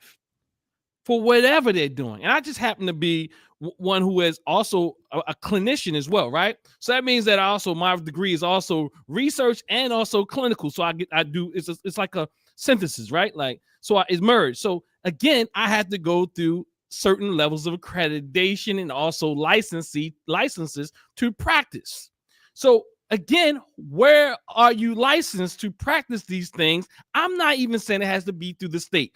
for whatever they're doing? And I just happen to be one who is also a clinician as well, right? So that means that my degree is also research and also clinical. So it's like a synthesis, right? Like, so it's merged. So again, I had to go through certain levels of accreditation and also licenses to practice. So again, where are you licensed to practice these things? I'm not even saying it has to be through the state.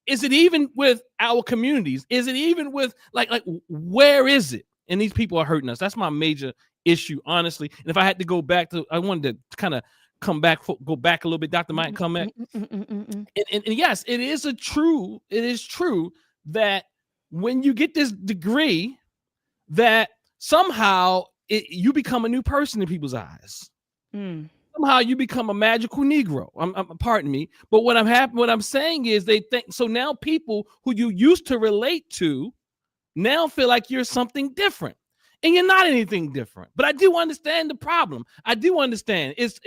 Is it even with our communities? Is it even with like where is it? And these people are hurting us. That's my major issue, honestly. And if I had to go back to, I wanted to kind of go back a little bit. Dr. Mike, come back. And yes, it is true that when you get this degree, that somehow you become a new person in people's eyes. Somehow you become a magical Negro. Pardon me, but what I'm saying is, they think so now. People who you used to relate to now feel like you're something different, and you're not anything different. But I do understand the problem. I do understand. It's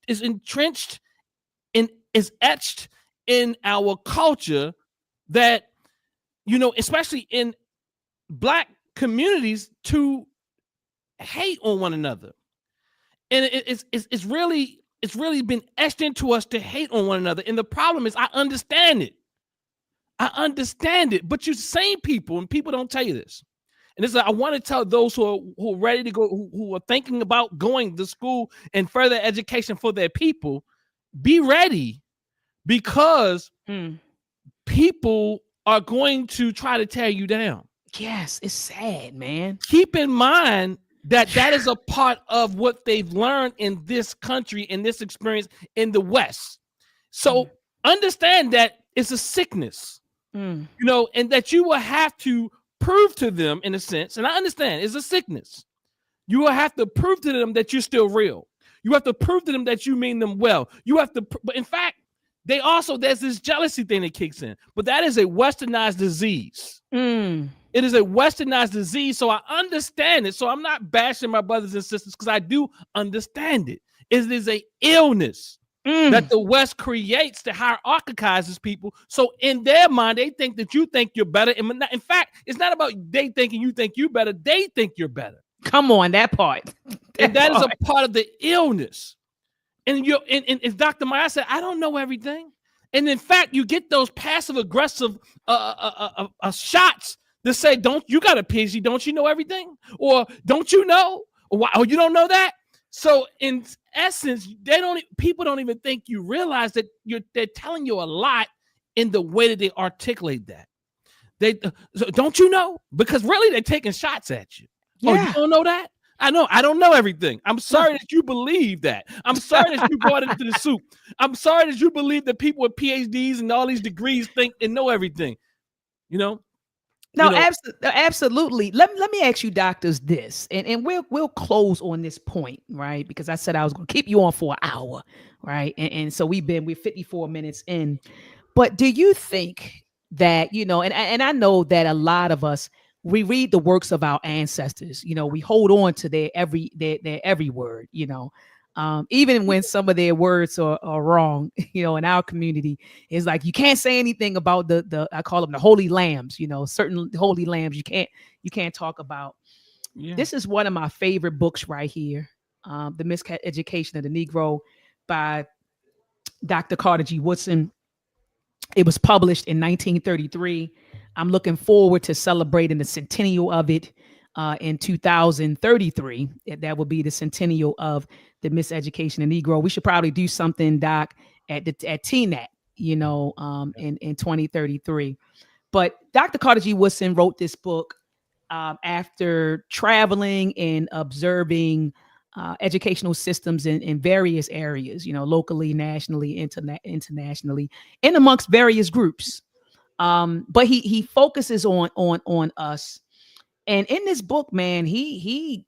entrenched and is etched in our culture that, especially in Black communities, to hate on one another. And it's really been etched into us to hate on one another. And the problem is, I understand it. But you same people, and people don't tell you this. And this is, I want to tell those who are ready to go, who are thinking about going to school and further education for their people, be ready, because people are going to try to tear you down. Yes, it's sad, man. Keep in mind that is a part of what they've learned in this country, in this experience in the West. So understand that it's a sickness, and that you will have to prove to them, in a sense, and I understand it's a sickness. You will have to prove to them that you're still real. You have to prove to them that you mean them well. You have to, but in fact, there's this jealousy thing that kicks in, but that is a westernized disease. It is a westernized disease, so I understand it. So I'm not bashing my brothers and sisters, because I do understand it. It is a illness that the West creates to hierarchizes people. So in their mind, they think that you think you're better. In fact, it's not about they thinking you think you better. They think you're better. Come on, that part. And that is a part of the illness. And as Dr. Maya said, I don't know everything. And in fact, you get those passive aggressive shots to say, "Don't you got a PhD? Don't you know everything? Or don't you know? Or you don't know that?" So in essence, people don't even think you realize that they're telling you a lot in the way that they articulate that. So don't you know? Because really, they're taking shots at you. Yeah. Oh, you don't know that? I don't know everything. I'm sorry that you believe that. I'm sorry that you brought it into the soup. I'm sorry that you believe that people with PhDs and all these degrees think and know everything. No, absolutely. Let me ask you, doctors, this, and we'll close on this point, right? Because I said I was going to keep you on for an hour, right? And so we're 54 minutes in. But do you think that, and I know that a lot of us, we read the works of our ancestors. We hold on to their every word. Even when some of their words are wrong. In our community, it's like you can't say anything about the I call them the holy lambs. Certain holy lambs you can't talk about. Yeah. This is one of my favorite books right here, The Miseducation of the Negro by Dr. Carter G. Woodson. It was published in 1933. I'm looking forward to celebrating the centennial of it in 2033. That will be the centennial of the Miseducation of Negro. We should probably do something, Doc, at TNAT, in 2033. But Dr. Carter G. Woodson wrote this book after traveling and observing educational systems in various areas, locally, nationally, internationally, and amongst various groups. But he focuses on us. And in this book, man, he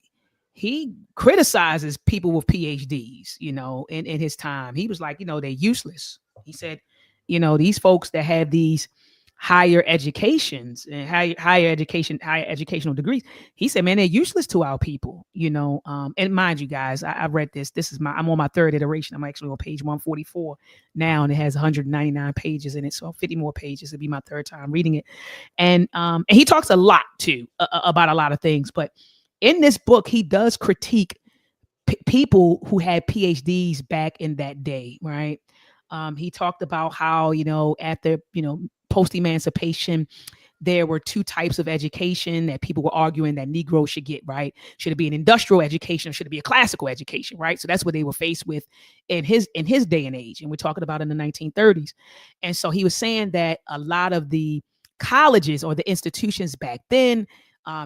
criticizes people with PhDs, in his time. He was like, they're useless. He said, these folks that have these higher educations and higher educational degrees. He said, man, they're useless to our people, and mind you guys, I read this. I'm on my third iteration. I'm actually on page 144 now, and it has 199 pages in it. So 50 more pages. It'll be my third time reading it. And he talks a lot too about a lot of things. But in this book, he does critique people who had PhDs back in that day, right? He talked about how, after, post-emancipation, there were two types of education that people were arguing that Negroes should get, right? Should it be an industrial education or should it be a classical education, right? So that's what they were faced with in his day and age. And we're talking about in the 1930s. And so he was saying that a lot of the colleges or the institutions back then,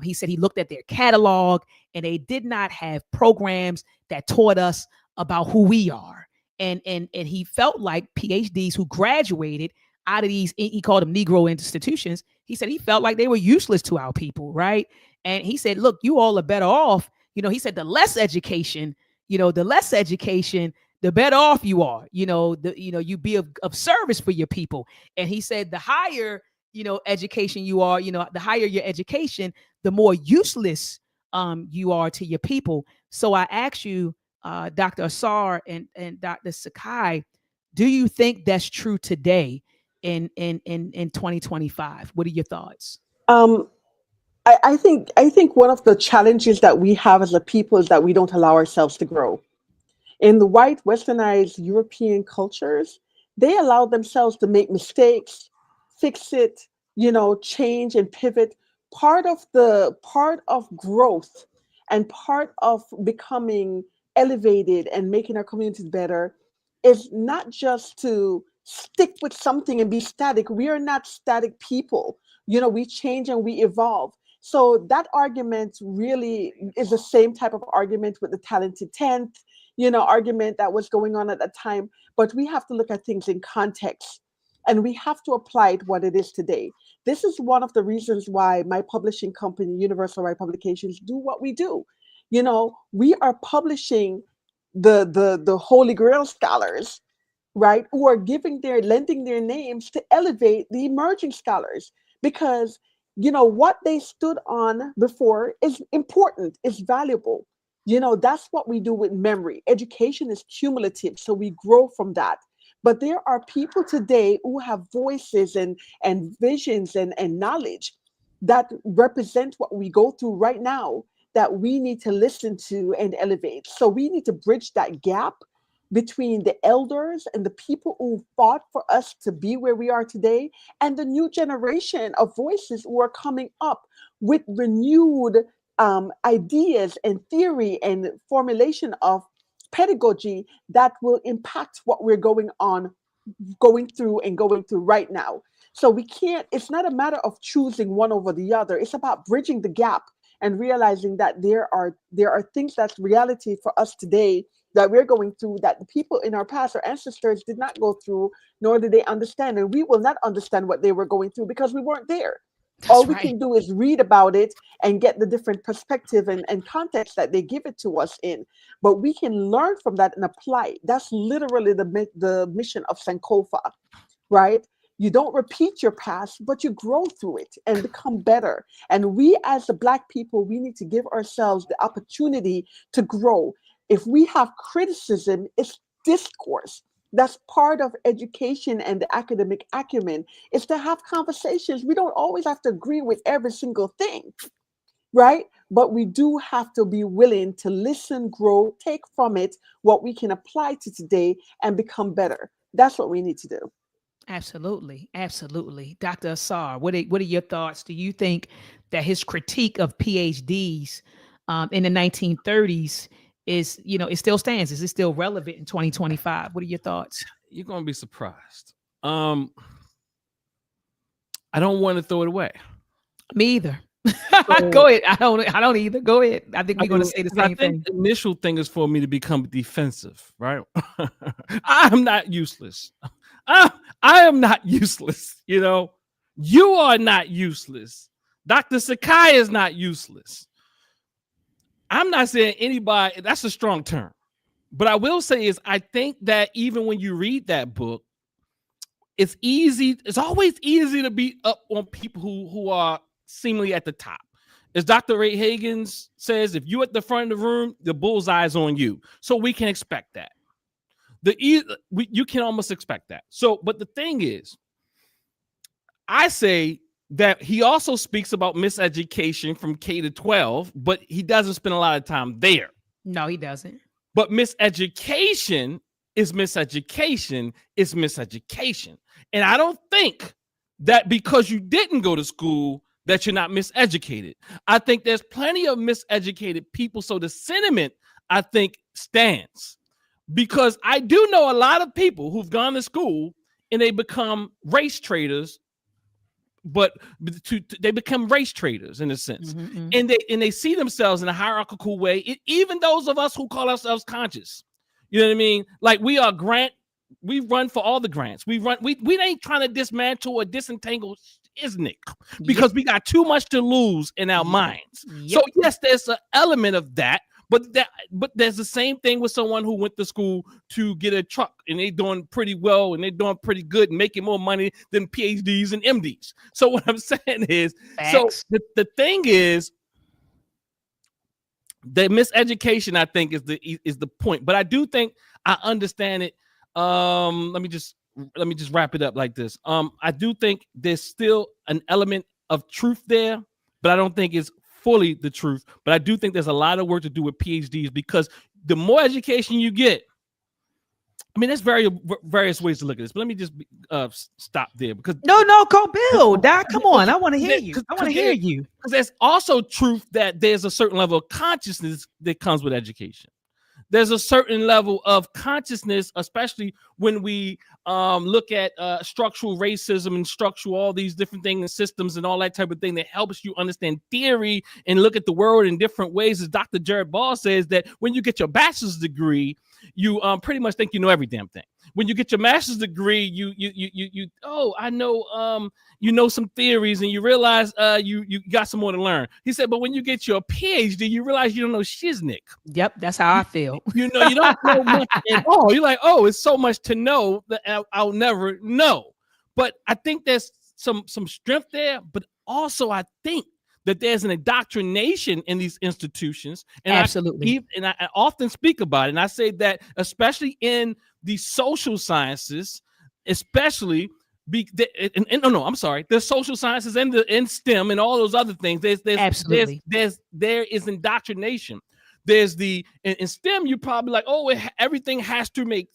he said he looked at their catalog and they did not have programs that taught us about who we are. And he felt like PhDs who graduated out of these, he called them Negro institutions. He said he felt like they were useless to our people, right? And he said, look, you all are better off. He said the less education, the better off you are. You be of service for your people. And he said the higher, education you are, the higher your education, the more useless you are to your people. So I ask you, Dr. Asar and Dr. Sakai, do you think that's true today in 2025? What are your thoughts? Um, I think one of the challenges that we have as a people is that we don't allow ourselves to grow. In the white, westernized European cultures, they allow themselves to make mistakes, fix it, change and pivot. Part of growth and part of becoming elevated and making our communities better is not just to stick with something and be static. We are not static people. We change and we evolve. So that argument really is the same type of argument with the talented 10th, argument that was going on at that time. But we have to look at things in context and we have to apply it what it is today. This is one of the reasons why my publishing company, Universal Right Publications, do what we do. We are publishing the Holy Grail scholars, right, who are lending their names to elevate the emerging scholars because what they stood on before is important, is valuable. That's what we do with memory. Education is cumulative, so we grow from that. But there are people today who have voices and visions and knowledge that represent what we go through right now that we need to listen to and elevate. So we need to bridge that gap between the elders and the people who fought for us to be where we are today and the new generation of voices who are coming up with renewed ideas and theory and formulation of pedagogy that will impact what we're going through right now. So it's not a matter of choosing one over the other. It's about bridging the gap and realizing that there are things that's reality for us today that we're going through that the people in our past, our ancestors, did not go through, nor did they understand. And we will not understand what they were going through because we weren't there. All we can do is read about it and get the different perspective and context that they give it to us in. But we can learn from that and apply it. That's literally the mission of Sankofa, right? You don't repeat your past, but you grow through it and become better. And we as the Black people, we need to give ourselves the opportunity to grow. If we have criticism, it's discourse. That's part of education and the academic acumen, is to have conversations. We don't always have to agree with every single thing, right? But we do have to be willing to listen, grow, take from it what we can apply to today and become better. That's what we need to do. Absolutely, absolutely. Dr. Assar, what are your thoughts? Do you think that his critique of PhDs in the 1930s is, it still stands? Is it still relevant in 2025? What are your thoughts? You're gonna be surprised. I don't want to throw it away. Me either. Go ahead. I don't either. Go ahead. I think we're going to say the same thing. The initial thing is for me to become defensive, right? I'm not useless. I am not useless. You are not useless. Dr. Sakai is not useless. I'm not saying anybody, that's a strong term. But I will say is I think that even when you read that book, it's always easy to beat up on people who are seemingly at the top. As Dr. Ray Higgins says, if you're at the front of the room, the bullseye is on you. So we can expect that. You can almost expect that. So, but the thing is, I say that he also speaks about miseducation from K to 12, but he doesn't spend a lot of time there. No, he doesn't. But miseducation is miseducation is miseducation. And I don't think that because you didn't go to school that you're not miseducated. I think there's plenty of miseducated people. So the sentiment, I think, stands. Because I do know a lot of people who've gone to school and they become race traders, but they become race traders in a sense. Mm-hmm. And they see themselves in a hierarchical way, even those of us who call ourselves conscious. You know what I mean? Like we run for all the grants. We ain't trying to dismantle or disentangle isn't it? Because we got too much to lose in our minds. Yep. So yes, there's an element of that, but there's the same thing with someone who went to school to get a truck and they're doing pretty well and they're doing pretty good and making more money than PhDs and MDs. So what I'm saying is, facts. So the thing is, the miseducation, I think, is the point. But I do think I understand it. Let me just wrap it up like this. I do think there's still an element of truth there, but I don't think it's fully the truth. But I do think there's a lot of work to do with PhDs because the more education you get, I mean, there's various ways to look at this. But let me just stop there because no, go build. Doc, come on, I want to hear you. I want to hear you because there's also truth that there's a certain level of consciousness that comes with education. There's a certain level of consciousness, especially when we look at structural racism and structural all these different things and systems and all that type of thing that helps you understand theory and look at the world in different ways. As Dr. Jared Ball says that when you get your bachelor's degree, you pretty much think you know every damn thing. When you get your master's degree, you I know you know some theories and you realize you got some more to learn. He said, but when you get your PhD, you realize you don't know shiznick. Yep, that's how I feel. You don't know much at all. You're like, oh, it's so much to know that I'll never know. But I think there's some strength there, but also I think that there's an indoctrination in these institutions. And absolutely. I often speak about it. And I say that especially in the social sciences, especially the social sciences and in STEM and all those other things. There is indoctrination. There's in STEM, you're probably like, oh, everything has to make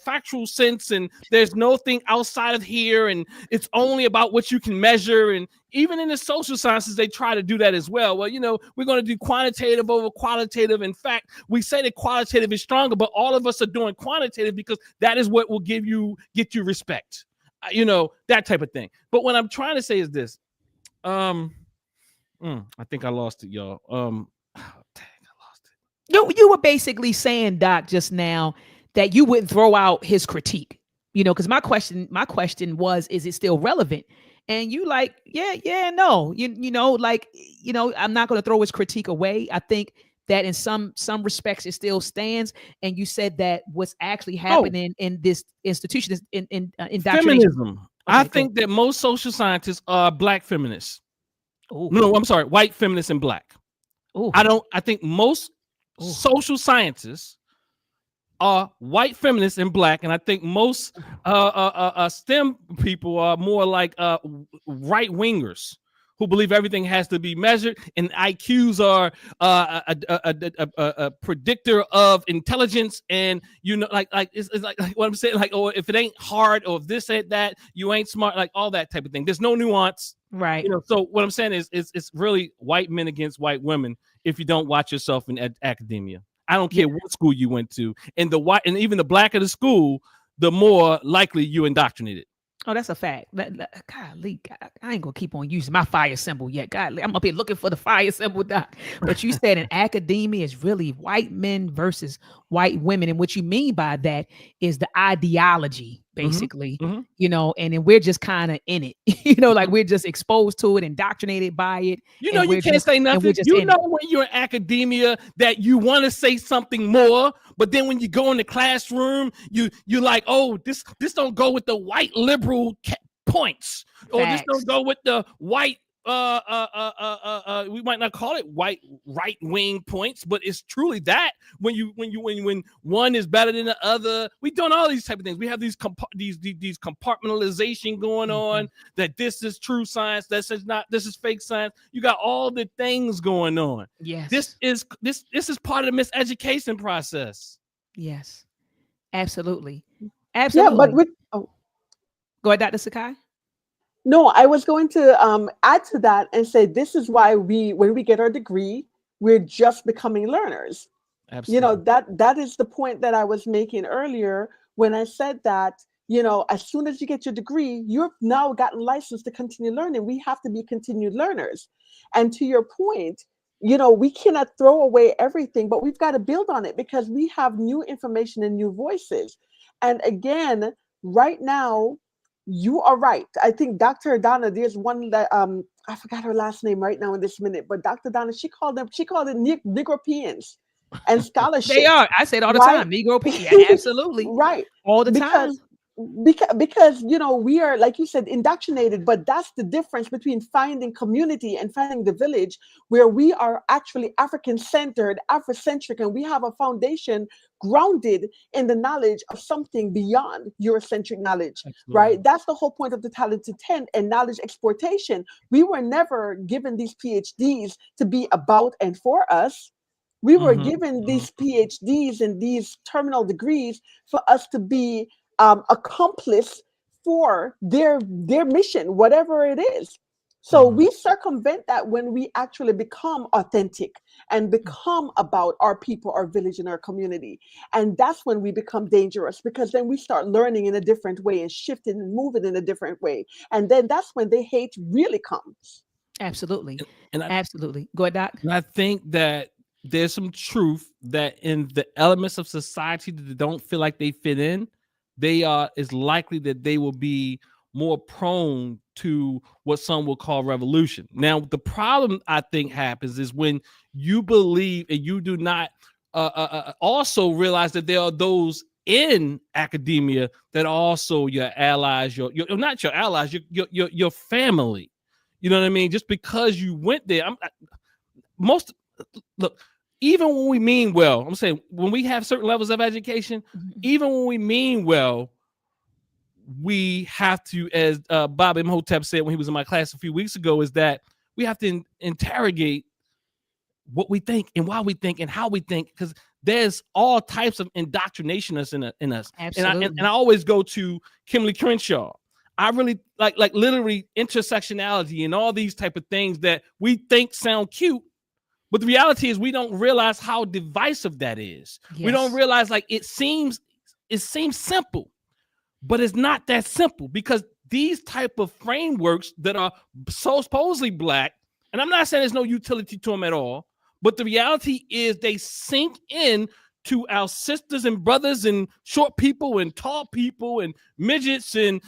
factual sense, and there's no thing outside of here, and it's only about what you can measure. And even in the social sciences, they try to do that as well. Well, we're going to do quantitative over qualitative. In fact, we say that qualitative is stronger, but all of us are doing quantitative because that is what will get you respect. That type of thing. But what I'm trying to say is this. I think I lost it, y'all. You were basically saying, Doc, just now that you wouldn't throw out his critique, because my question was, is it still relevant? And you like, no, I'm not going to throw his critique away. I think that in some respects it still stands. And you said that what's actually happening in this institution is in indoctrination. Feminism. I think that most social scientists are black feminists. Ooh. No, I'm sorry, white feminists and black. Ooh. I think most social scientists are white feminists and black, and I think most STEM people are more like right wingers who believe everything has to be measured, and IQs are a predictor of intelligence, and like it's like what I'm saying, like, oh, if it ain't hard, or if this ain't that, you ain't smart, like all that type of thing. There's no nuance, right? So what I'm saying is, it's really white men against white women if you don't watch yourself in academia. I don't care what school you went to, and even the blacker the school, the more likely you indoctrinated. Oh, that's a fact. Golly, I ain't gonna keep on using my fire symbol yet. Golly, I'm up here looking for the fire symbol, Doc. But you said in academia is really white men versus white women, and what you mean by that is the ideology, basically. And then we're just kind of in it, like we're just exposed to it, indoctrinated by it. You can't say nothing. When you're in academia that you want to say something more, but then when you go in the classroom, you're like, oh, this don't go with the white liberal points, or this don't go with the white we might not call it white right wing points, but it's truly that when one is better than the other. We doing all these type of things. We have these compartmentalization going on, that this is true science, this is fake science. You got all the things going on. Yes, this is part of the miseducation process. Yes, absolutely. Yeah, but go ahead, Dr. Sakai. No, I was going to add to that and say this is why when we get our degree, we're just becoming learners. Absolutely. That is the point that I was making earlier when I said that, as soon as you get your degree, you've now gotten licensed to continue learning. We have to be continued learners. And to your point, we cannot throw away everything, but we've got to build on it because we have new information and new voices. And again, right now, you are right. I think Dr. Donna, there's one that I forgot her last name right now in this minute, but Dr. Donna, she called it Negropeans and scholarship. They are. I say it all the time. Negropeans. Absolutely. Right. All the time. Because we are, like you said, indoctrinated, but that's the difference between finding community and finding the village, where we are actually African-centered, Afrocentric, and we have a foundation grounded in the knowledge of something beyond Eurocentric knowledge. Absolutely. Right? That's the whole point of the talented 10 and knowledge exportation. We were never given these PhDs to be about and for us. We were given these PhDs and these terminal degrees for us to be accomplice for their mission, whatever it is. So we circumvent that when we actually become authentic and become about our people, our village, and our community. And that's when we become dangerous, because then we start learning in a different way and shifting and moving in a different way. And then that's when the hate really comes. Absolutely. Absolutely. Go ahead, Doc. And I think that there's some truth that in the elements of society that don't feel like they fit in, it's likely that they will be more prone to what some will call revolution. Now, the problem I think happens is when you believe and you do not also realize that there are those in academia that are also your allies, your not your allies, your family. You know what I mean? Just because you went there, look. Even when we mean well, I'm saying when we have certain levels of education, even when we mean well, we have to, as Bob Imhotep said when he was in my class a few weeks ago, is that we have to interrogate what we think and why we think and how we think, because there's all types of indoctrination in us. Absolutely. And I always go to Kimberly Crenshaw. I really like literally intersectionality and all these type of things that we think sound cute. But the reality is we don't realize how divisive that is. Yes. We don't realize, like, it seems simple, but it's not that simple, because these type of frameworks that are so supposedly black, and I'm not saying there's no utility to them at all, but the reality is they sink in to our sisters and brothers and short people and tall people and midgets and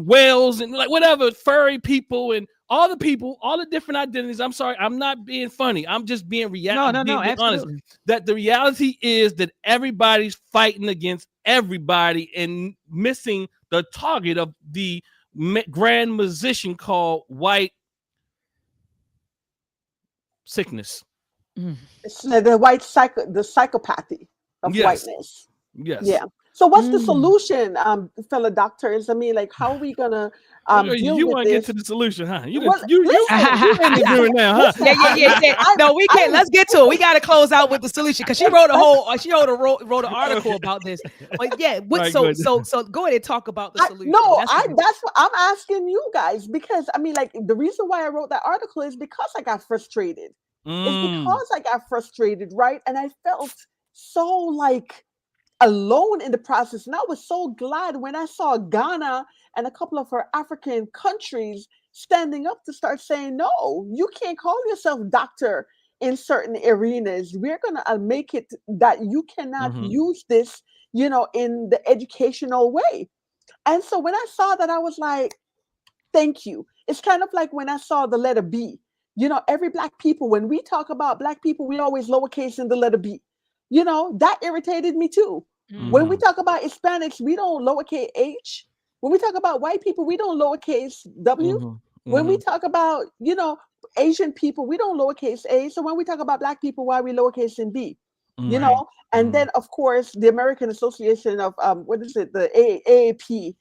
whales and like whatever, furry people and all the people, all the different identities. I'm sorry, I'm not being funny. I'm just being reactive. No, absolutely. Honest. That the reality is that everybody's fighting against everybody and missing the target of the grand musician called white sickness. It's the white the psychopathy of Yes. whiteness. Yes. Yeah. So what's the solution, fellow doctors? I mean, like, how are we gonna deal you with want to get this? to the solution, huh? Well, You listen, interviewing now, huh? listen, Yeah. No, we can't. Let's get to it. We got to close out with the solution because she wrote a whole. She wrote an article about this. But yeah, Right, so good. go ahead and talk about the solution. No, That's that's what I'm asking you guys, because I mean, like, the reason why I wrote that article is because I got frustrated. It's because I got frustrated, right? And I felt so like alone in the process. And I was so glad when I saw Ghana and a couple of our African countries standing up to start saying, no, you can't call yourself doctor in certain arenas. We're going to make it that you cannot use this, in the educational way. And so when I saw that, I was like, thank you. It's kind of like when I saw the letter B. Every Black people, when we talk about Black people, we always lowercase in the letter B. That irritated me too. When we talk about Hispanics, we don't lowercase H. When we talk about white people, we don't lowercase W. When we talk about, Asian people, we don't lowercase A. So when we talk about Black people, why are we lowercase in B? And then, of course, the American Association of, what is it, the AAP,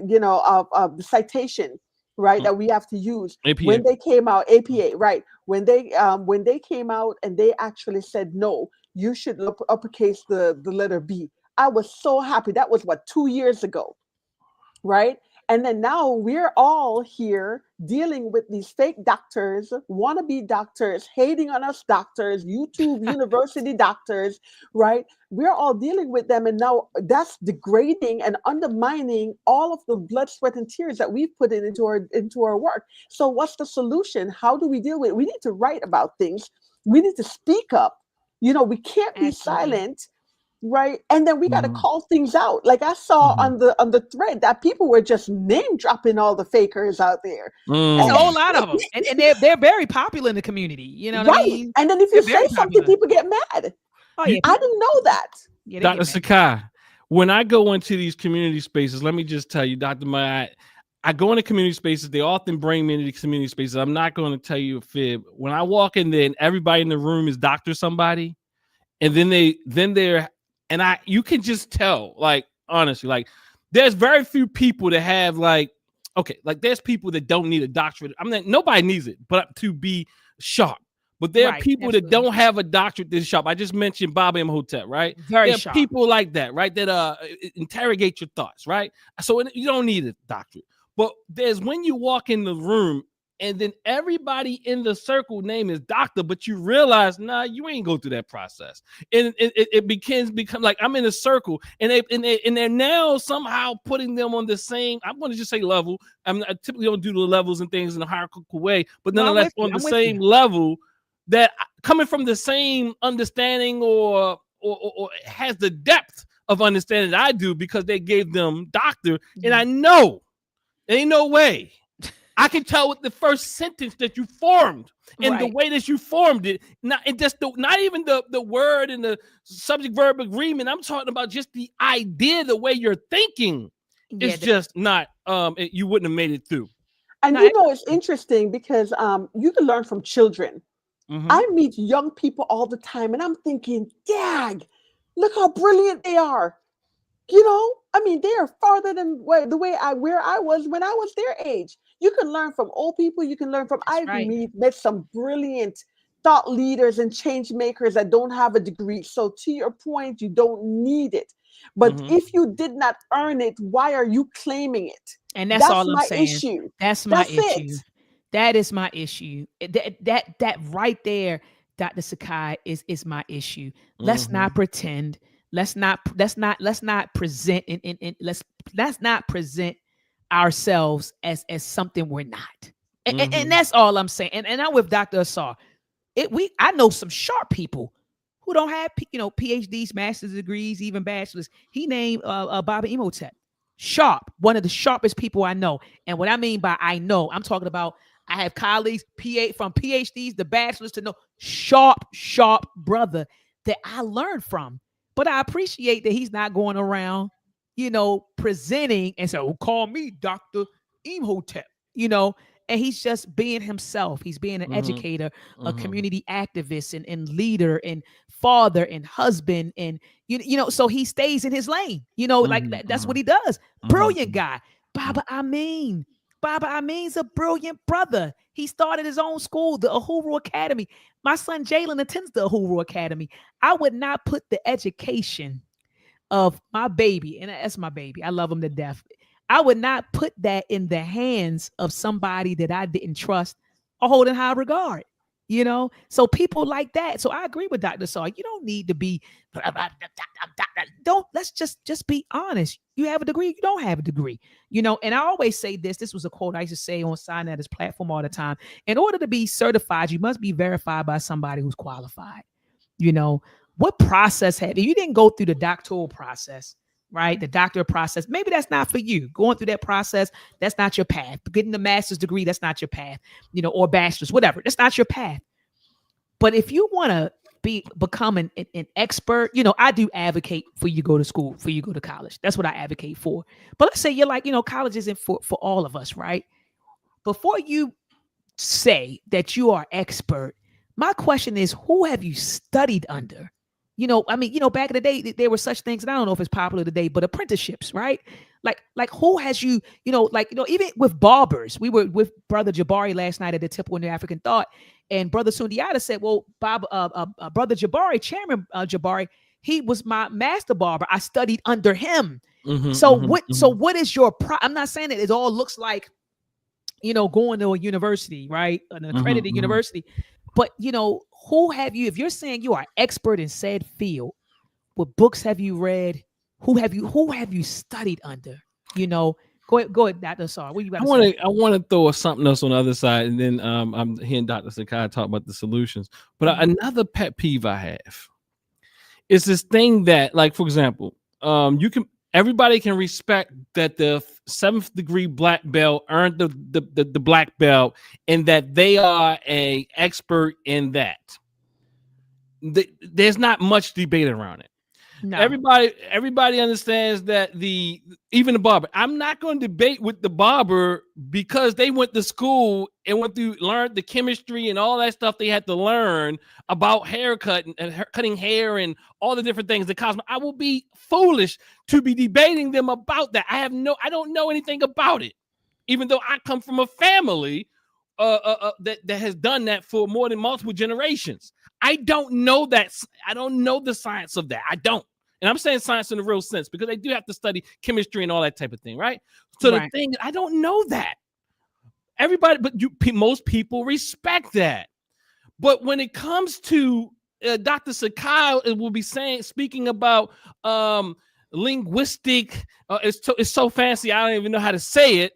of the citation, right, that we have to use. APA. When they came out, APA, right, when they came out and they actually said, no, you should uppercase the letter B. I was so happy. That was 2 years ago, right? And then now we're all here dealing with these fake doctors, wannabe doctors, hating on us doctors, YouTube university doctors, right? We're all dealing with them. And now that's degrading and undermining all of the blood, sweat, and tears that we've put into our work. So what's the solution? How do we deal with it? We need to write about things. We need to speak up. We can't be silent. Right. And then we got to call things out. Like I saw on the thread that people were just name dropping all the fakers out there. There's a whole lot of them. And they're very popular in the community. You know what I mean? And then if you say something, people get mad. Oh, yeah. I didn't know that. Yeah, Dr. Sakai, when I go into these community spaces, let me just tell you, Dr. Maya, I go into community spaces. They often bring me into these community spaces. I'm not going to tell you a fib. When I walk in there and everybody in the room is Dr. somebody, and then they're and you can just tell, like, honestly, like, there's very few people that have, like, okay, like, there's people that don't need a doctorate. I mean, nobody needs it, but to be sharp. But there are people that don't have a doctorate that's sharp. I just mentioned Baba Imhotep, right? Very there are sharp. people like that, right? That interrogate your thoughts, right? So you don't need a doctorate. But there's when you walk in the room and then everybody in the circle name is doctor, but you realize, nah, you ain't go through that process. And it become like I'm in a circle, and they're now somehow putting them on the same, I'm going to just say level. I typically don't do the levels and things in a hierarchical way, but nonetheless on the same level, that coming from the same understanding or has the depth of understanding that I do, because they gave them doctor, and I know there ain't no way. I can tell with the first sentence that you formed and the way that you formed it. Not even the word and the subject verb agreement. I'm talking about just the idea, the way you're thinking. It's just not. You wouldn't have made it through. And it's interesting because you can learn from children. I meet young people all the time, and I'm thinking, "Dag, look how brilliant they are." I mean, they are farther than where I was when I was their age. You can learn from old people. You can learn from. I've met some brilliant thought leaders and change makers that don't have a degree. So to your point, you don't need it. But if you did not earn it, why are you claiming it? And that's all I'm saying. Issue. That's my issue. That is my issue. That right there, Dr. Sakai, is my issue. Let's not pretend. Let's not present let's not present ourselves as something we're not. And that's all I'm saying. And I'm with Dr. Asar. I know some sharp people who don't have PhDs, master's degrees, even bachelors. He named Baba Imhotep. Sharp, one of the sharpest people I know. And what I mean by I know, I'm talking about I have colleagues from PhDs to bachelors to know sharp brother that I learned from. But I appreciate that he's not going around, presenting and say, "Oh, call me Dr. Imhotep, and he's just being himself. He's being an educator, a community activist, and leader, and father, and husband, and so he stays in his lane. That's what he does. Brilliant guy, Baba Amin. Baba Amin's a brilliant brother. He started his own school, the Uhuru Academy. My son Jalen attends the Uhuru Academy. I would not put the education of my baby, and that's my baby, I love him to death. I would not put that in the hands of somebody that I didn't trust or hold in high regard. So people like that. So I agree with Dr. Saw. You don't need to be let's just be honest. You have a degree, you don't have a degree. And I always say this was a quote I used to say on sign at his platform all the time. In order to be certified, you must be verified by somebody who's qualified. What process you didn't go through the doctoral process, right? The doctorate process. Maybe that's not for you. Going through that process, that's not your path. Getting the master's degree, that's not your path, or bachelor's, whatever. That's not your path. But if you want to become an expert, I do advocate for you to go to school, for you to go to college. That's what I advocate for. But let's say you're like, college isn't for all of us, right? Before you say that you are expert, my question is, who have you studied under? Back in the day, there were such things, and I don't know if it's popular today, but apprenticeships, right? Like who has you, even with barbers. We were with Brother Jabari last night at the Temple of New African Thought, and Brother Sundiata said, well, Brother Jabari, Chairman Jabari, he was my master barber. I studied under him. So what is your I'm not saying that it all looks like, going to a university, right? An accredited university. But, who have you, if you're saying you are expert in said field, what books have you read? Who have you studied under? Go ahead, Dr. Sar. What you about to say? I want to throw something else on the other side, and then I'm hearing Dr. Sakai talk about the solutions. But another pet peeve I have is this thing that, like, for example, everybody can respect that the 7th degree black belt earned the black belt, and that they are an expert in that. There's not much debate around it. No. Everybody understands that even the barber. I'm not going to debate with the barber because they went to school and learned the chemistry and all that stuff they had to learn about haircut and cutting hair and all the different things. I will be foolish to be debating them about that. I don't know anything about it, even though I come from a family that has done that for more than multiple generations. I don't know that. I don't know the science of that. I don't. And I'm saying science in the real sense because they do have to study chemistry and all that type of thing, right? So the thing, I don't know that. Everybody, but most people respect that. But when it comes to Dr. Sakai, it will be speaking about linguistic. It's so fancy, I don't even know how to say it.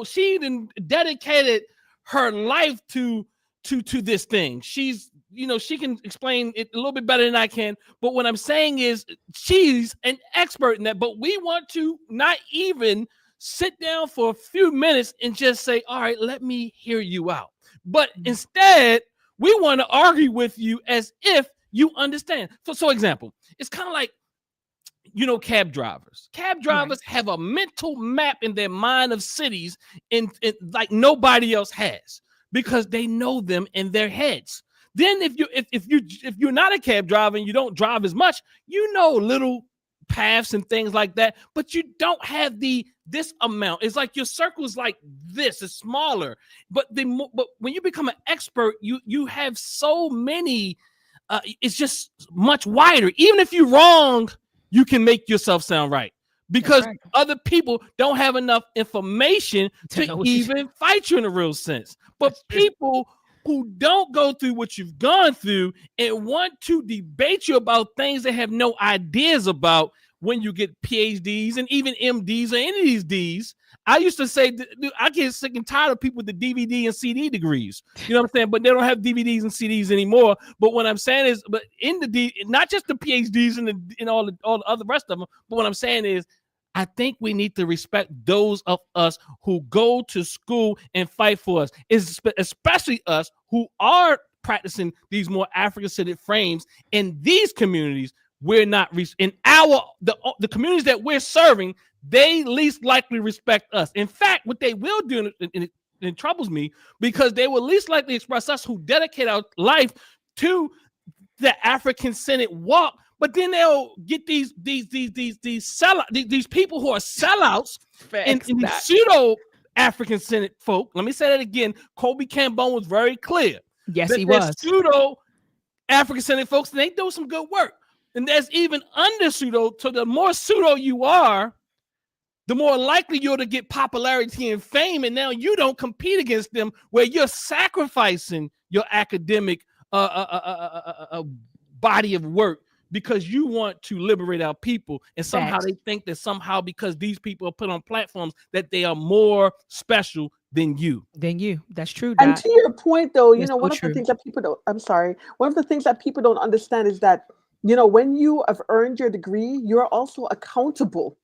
She dedicated her life to this thing. She's, she can explain it a little bit better than I can. But what I'm saying is she's an expert in that. But we want to not even sit down for a few minutes and just say, all right, let me hear you out. But instead, we want to argue with you as if you understand. So example, it's kind of like, cab drivers. Cab drivers have a mental map in their mind of cities in like nobody else has, because they know them in their heads. Then if you're not a cab driver and you don't drive as much, little paths and things like that, but you don't have this amount. It's like your circle is like this, it's smaller. But when you become an expert, you have so many. It's just much wider. Even if you're wrong, you can make yourself sound right. Because other people don't have enough information to even fight you in a real sense. But people who don't go through what you've gone through and want to debate you about things they have no ideas about, when you get PhDs and even MDs or any of these Ds, I used to say, I get sick and tired of people with the DVD and CD degrees. You know what I'm saying? But they don't have DVDs and CDs anymore. But what I'm saying is, but in not just the PhDs and all the other rest of them, but what I'm saying is, I think we need to respect those of us who go to school and fight for us, especially us who are practicing these more African-centered frames in these communities. We're not in the communities that we're serving. they least likely respect us. In fact, what they will do, and it troubles me, because they will least likely express us who dedicate our life to the African-centered walk. But then they'll get these people who are sellouts and these pseudo African-centered folk. Let me say that again. Kobe Cambone was very clear. Yes, he was. Pseudo African-centered folks, and they do some good work. And there's even under pseudo. So the more pseudo you are, the more likely you're to get popularity and fame. And now you don't compete against them, where you're sacrificing your academic body of work because you want to liberate our people. And somehow they think that somehow because these people are put on platforms that they are more special than you. That's true. And to your point, though, you know, one of the things that people don't, one of the things that people don't understand is that, you know, when you have earned your degree, you're also accountable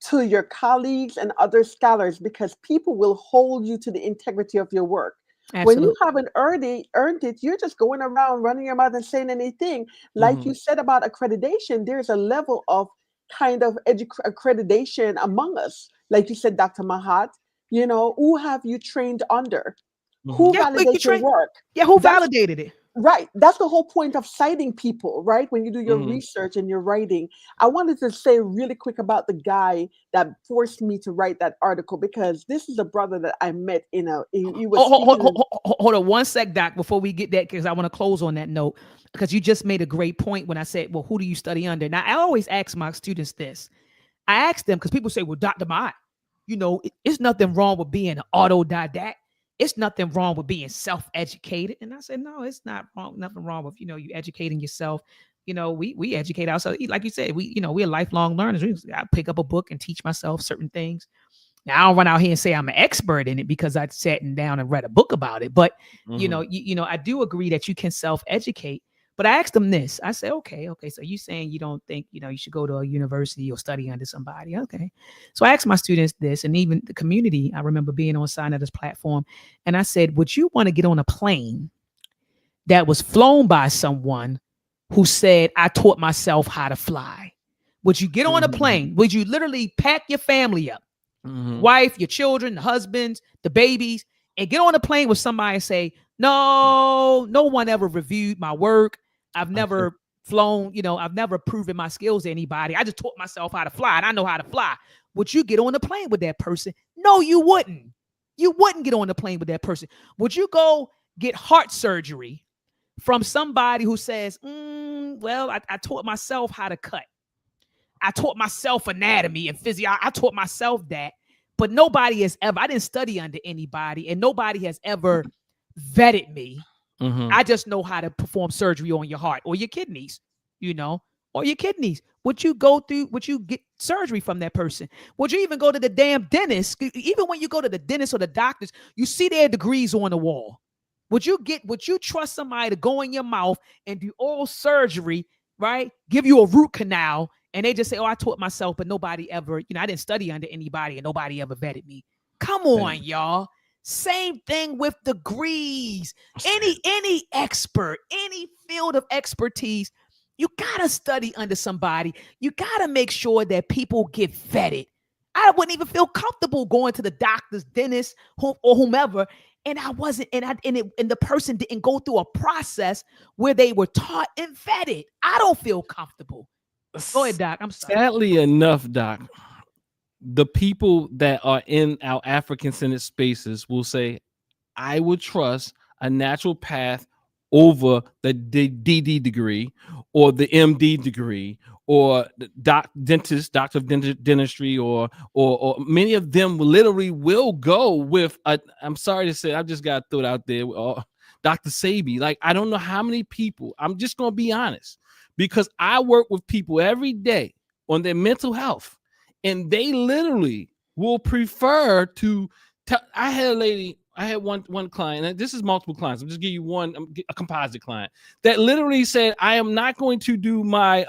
to your colleagues and other scholars, because people will hold you to the integrity of your work. Absolutely. When you haven't earned it, you're just going around running your mouth and saying anything. Like you said about accreditation, there's a level of kind of accreditation among us. Like you said, Dr. Mahat, you know, who have you trained under? Who validates your work? Yeah, who validated it? Right. That's the whole point of citing people, right? When you do your research and your writing. I wanted to say really quick about the guy that forced me to write that article, because this is a brother that I met hold on one sec, Doc, before we get that, because I want to close on that note, because you just made a great point when I said, well, who do you study under? Now, I always ask my students this. I ask them, because people say, well, Dr. Mott, you know, it's nothing wrong with being an autodidact. It's nothing wrong with being self-educated. And I said, no, it's not wrong. Nothing wrong with, you know, you educating yourself. You know, we educate ourselves. Like you said, we're lifelong learners. I pick up a book and teach myself certain things. Now, I don't run out here and say I'm an expert in it because I sat down and read a book about it. But, you know, I do agree that you can self-educate. But I asked them this. I said, okay. So you saying you don't think, you know, you should go to a university or study under somebody. Okay. So I asked my students this, and even the community. I remember being on Sign Others platform. And I said, would you want to get on a plane that was flown by someone who said, I taught myself how to fly? Would you get on a plane? Would you literally pack your family up, wife, your children, the husbands, the babies, and get on a plane with somebody and say, no one ever reviewed my work. I've never flown, you know, I've never proven my skills to anybody. I just taught myself how to fly, and I know how to fly. Would you get on the plane with that person? No, you wouldn't. You wouldn't get on the plane with that person. Would you go get heart surgery from somebody who says, well, I taught myself how to cut. I taught myself anatomy and physiology. I taught myself that. But nobody has ever, I didn't study under anybody, and nobody has ever vetted me. I just know how to perform surgery on your heart or your kidneys, you know, or your kidneys. Would you get surgery from that person? Would you even go to the damn dentist? Even when you go to the dentist or the doctors, you see their degrees on the wall. Would you trust somebody to go in your mouth and do oral surgery, right? Give you a root canal, and they just say, oh, I taught myself, but nobody ever, you know, I didn't study under anybody and nobody ever vetted me. Come on, y'all. Same thing with degrees. Any expert, any field of expertise, you gotta study under somebody. You gotta make sure that people get vetted. I wouldn't even feel comfortable going to the doctor's, dentist, or whomever, and I wasn't, and the person didn't go through a process where they were taught and vetted. I don't feel comfortable. Go ahead, Doc. I'm sorry. Sadly enough, Doc, the people that are in our African-centered spaces will say, I would trust a natural path over the DD degree or the MD degree or the doctor of dentistry, or many of them literally will go with I'm sorry to say, I've just got to throw it out there, Dr. Sebi. Like, I don't know how many people, I'm just going to be honest, because I work with people every day on their mental health. And they literally will prefer to I had one client, and this is multiple clients. I'm just give you a composite client that literally said, I am not going to do my,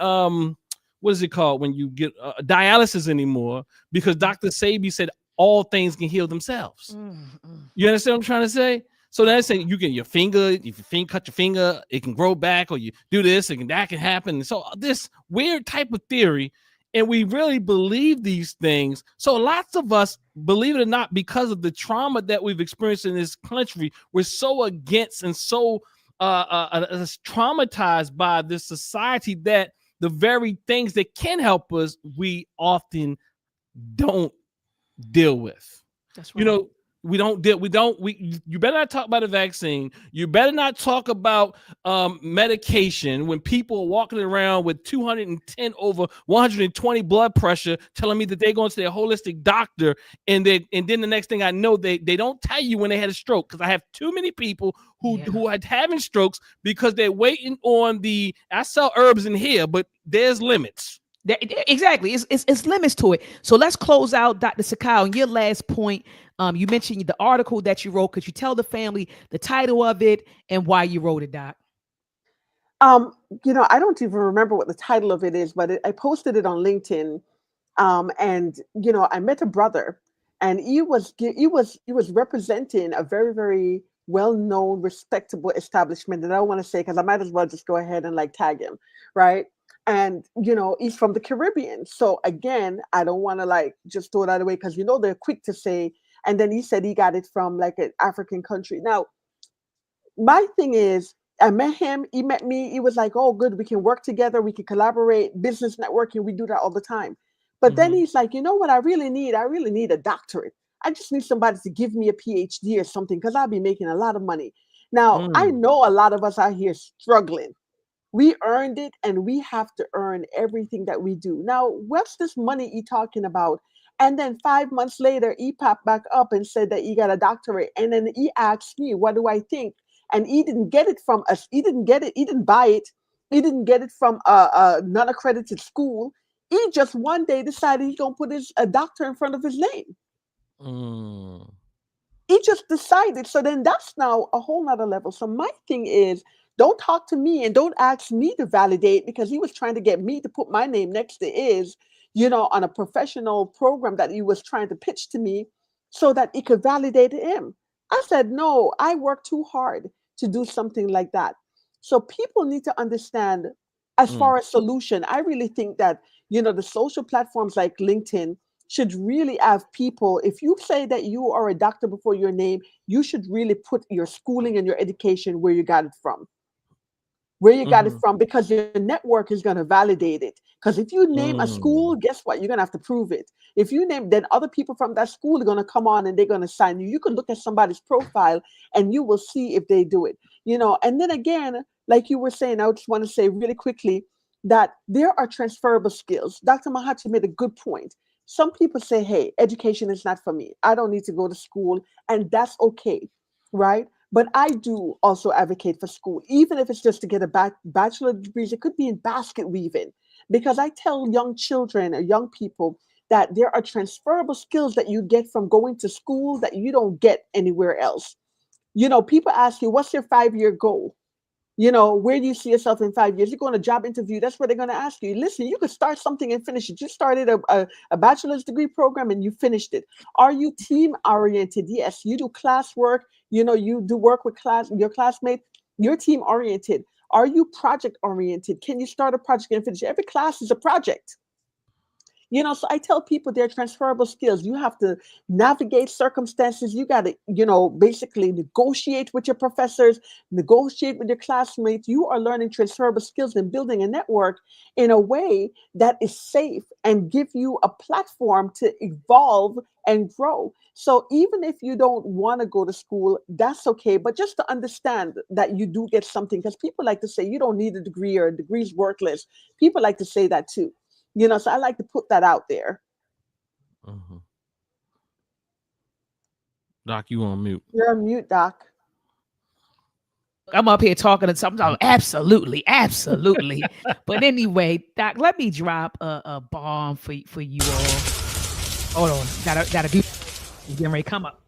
what is it called when you get dialysis anymore, because Dr. Sebi said all things can heal themselves. You understand what I'm trying to say? So that's saying you get if your cut your finger, it can grow back, or you do this, that can happen. And so this weird type of theory And we really believe these things. So lots of us, believe it or not, because of the trauma that we've experienced in this country, we're so against and so traumatized by this society that the very things that can help us, we often don't deal with. That's You right. know, you better not talk about a vaccine. You better not talk about medication when people are walking around with 210 over 120 blood pressure, telling me that they're going to their holistic doctor, and then the next thing I know, they don't tell you when they had a stroke, because I have too many people who are having strokes because they're waiting on the, I sell herbs in here, but there's limits. Exactly. It's limits to it. So let's close out, Dr. Sakau, on your last point. You mentioned the article that you wrote. Could you tell the family the title of it and why you wrote it, Doc? I don't even remember what the title of it is, but I posted it on LinkedIn. And I met a brother, and he was representing a very, very well-known, respectable establishment that I don't want to say, because I might as well just go ahead and like tag him, right? And he's from the Caribbean. So again, I don't want to like just throw that away, because they're quick to say. And then he said he got it from like an African country. Now, my thing is, I met him, he met me, he was like, oh, good, we can work together, we can collaborate, business networking, we do that all the time. But then he's like, you know what I really need? I really need a doctorate. I just need somebody to give me a PhD or something, because I'll be making a lot of money. Now, I know a lot of us out here struggling. We earned it, and we have to earn everything that we do. Now, what's this money he talking about? And then 5 months later, he popped back up and said that he got a doctorate. And then he asked me, what do I think? And he didn't get it from us. He didn't get it. He didn't buy it. He didn't get it from a non-accredited school. He just one day decided he's going to put a doctor in front of his name. Mm. He just decided. So then that's now a whole nother level. So my thing is, don't talk to me and don't ask me to validate, because he was trying to get me to put my name next to his, on a professional program that he was trying to pitch to me so that it could validate him. I said, no, I work too hard to do something like that. So people need to understand, as far as solution, I really think that, the social platforms like LinkedIn should really have people. If you say that you are a doctor before your name, you should really put your schooling and your education where you got it from. Because your network is going to validate it. Because if you name a school, guess what? You're going to have to prove it. If you name, then other people from that school are going to come on and they're going to sign you. You can look at somebody's profile and you will see if they do it. And then again, like you were saying, I just want to say really quickly that there are transferable skills. Dr. Mahachi made a good point. Some people say, hey, education is not for me. I don't need to go to school, and that's okay, right? But I do also advocate for school, even if it's just to get a bachelor degree. It could be in basket weaving, because I tell young children or young people that there are transferable skills that you get from going to school that you don't get anywhere else. People ask you, what's your 5-year goal? Where do you see yourself in 5 years? You go on a job interview, that's what they're going to ask you. Listen, you could start something and finish it. You started a bachelor's degree program and you finished it. Are you team oriented? Yes. You do classwork, you do work with your classmates. You're team oriented. Are you project oriented? Can you start a project and finish it? Every class is a project. So I tell people they're transferable skills. You have to navigate circumstances. You got to, basically negotiate with your professors, negotiate with your classmates. You are learning transferable skills and building a network in a way that is safe and give you a platform to evolve and grow. So even if you don't want to go to school, that's okay. But just to understand that you do get something, because people like to say you don't need a degree or a degree's worthless. People like to say that too. So I like to put that out there. Doc, you on mute. You're on mute, Doc. I'm up here talking to something. Absolutely. But anyway, Doc, let me drop a bomb for you all. Hold on. Gotta do. He's getting ready to come up.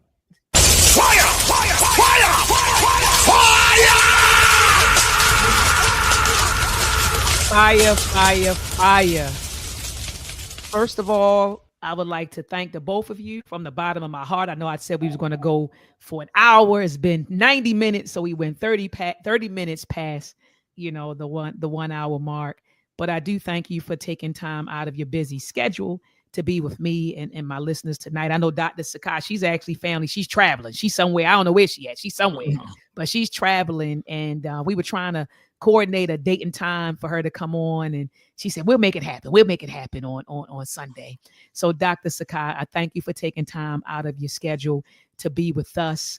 Fire! First of all, I would like to thank the both of you from the bottom of my heart. I know I said we was going to go for an hour. It's been 90 minutes, so we went 30 minutes past, the 1 hour mark. But I do thank you for taking time out of your busy schedule to be with me and my listeners tonight. I know Dr. Sakai, she's actually family. She's traveling. She's somewhere. I don't know where she at. She's somewhere, but she's traveling. And we were trying to coordinate a date and time for her to come on. And she said, we'll make it happen. We'll make it happen on Sunday. So Dr. Sakai, I thank you for taking time out of your schedule to be with us.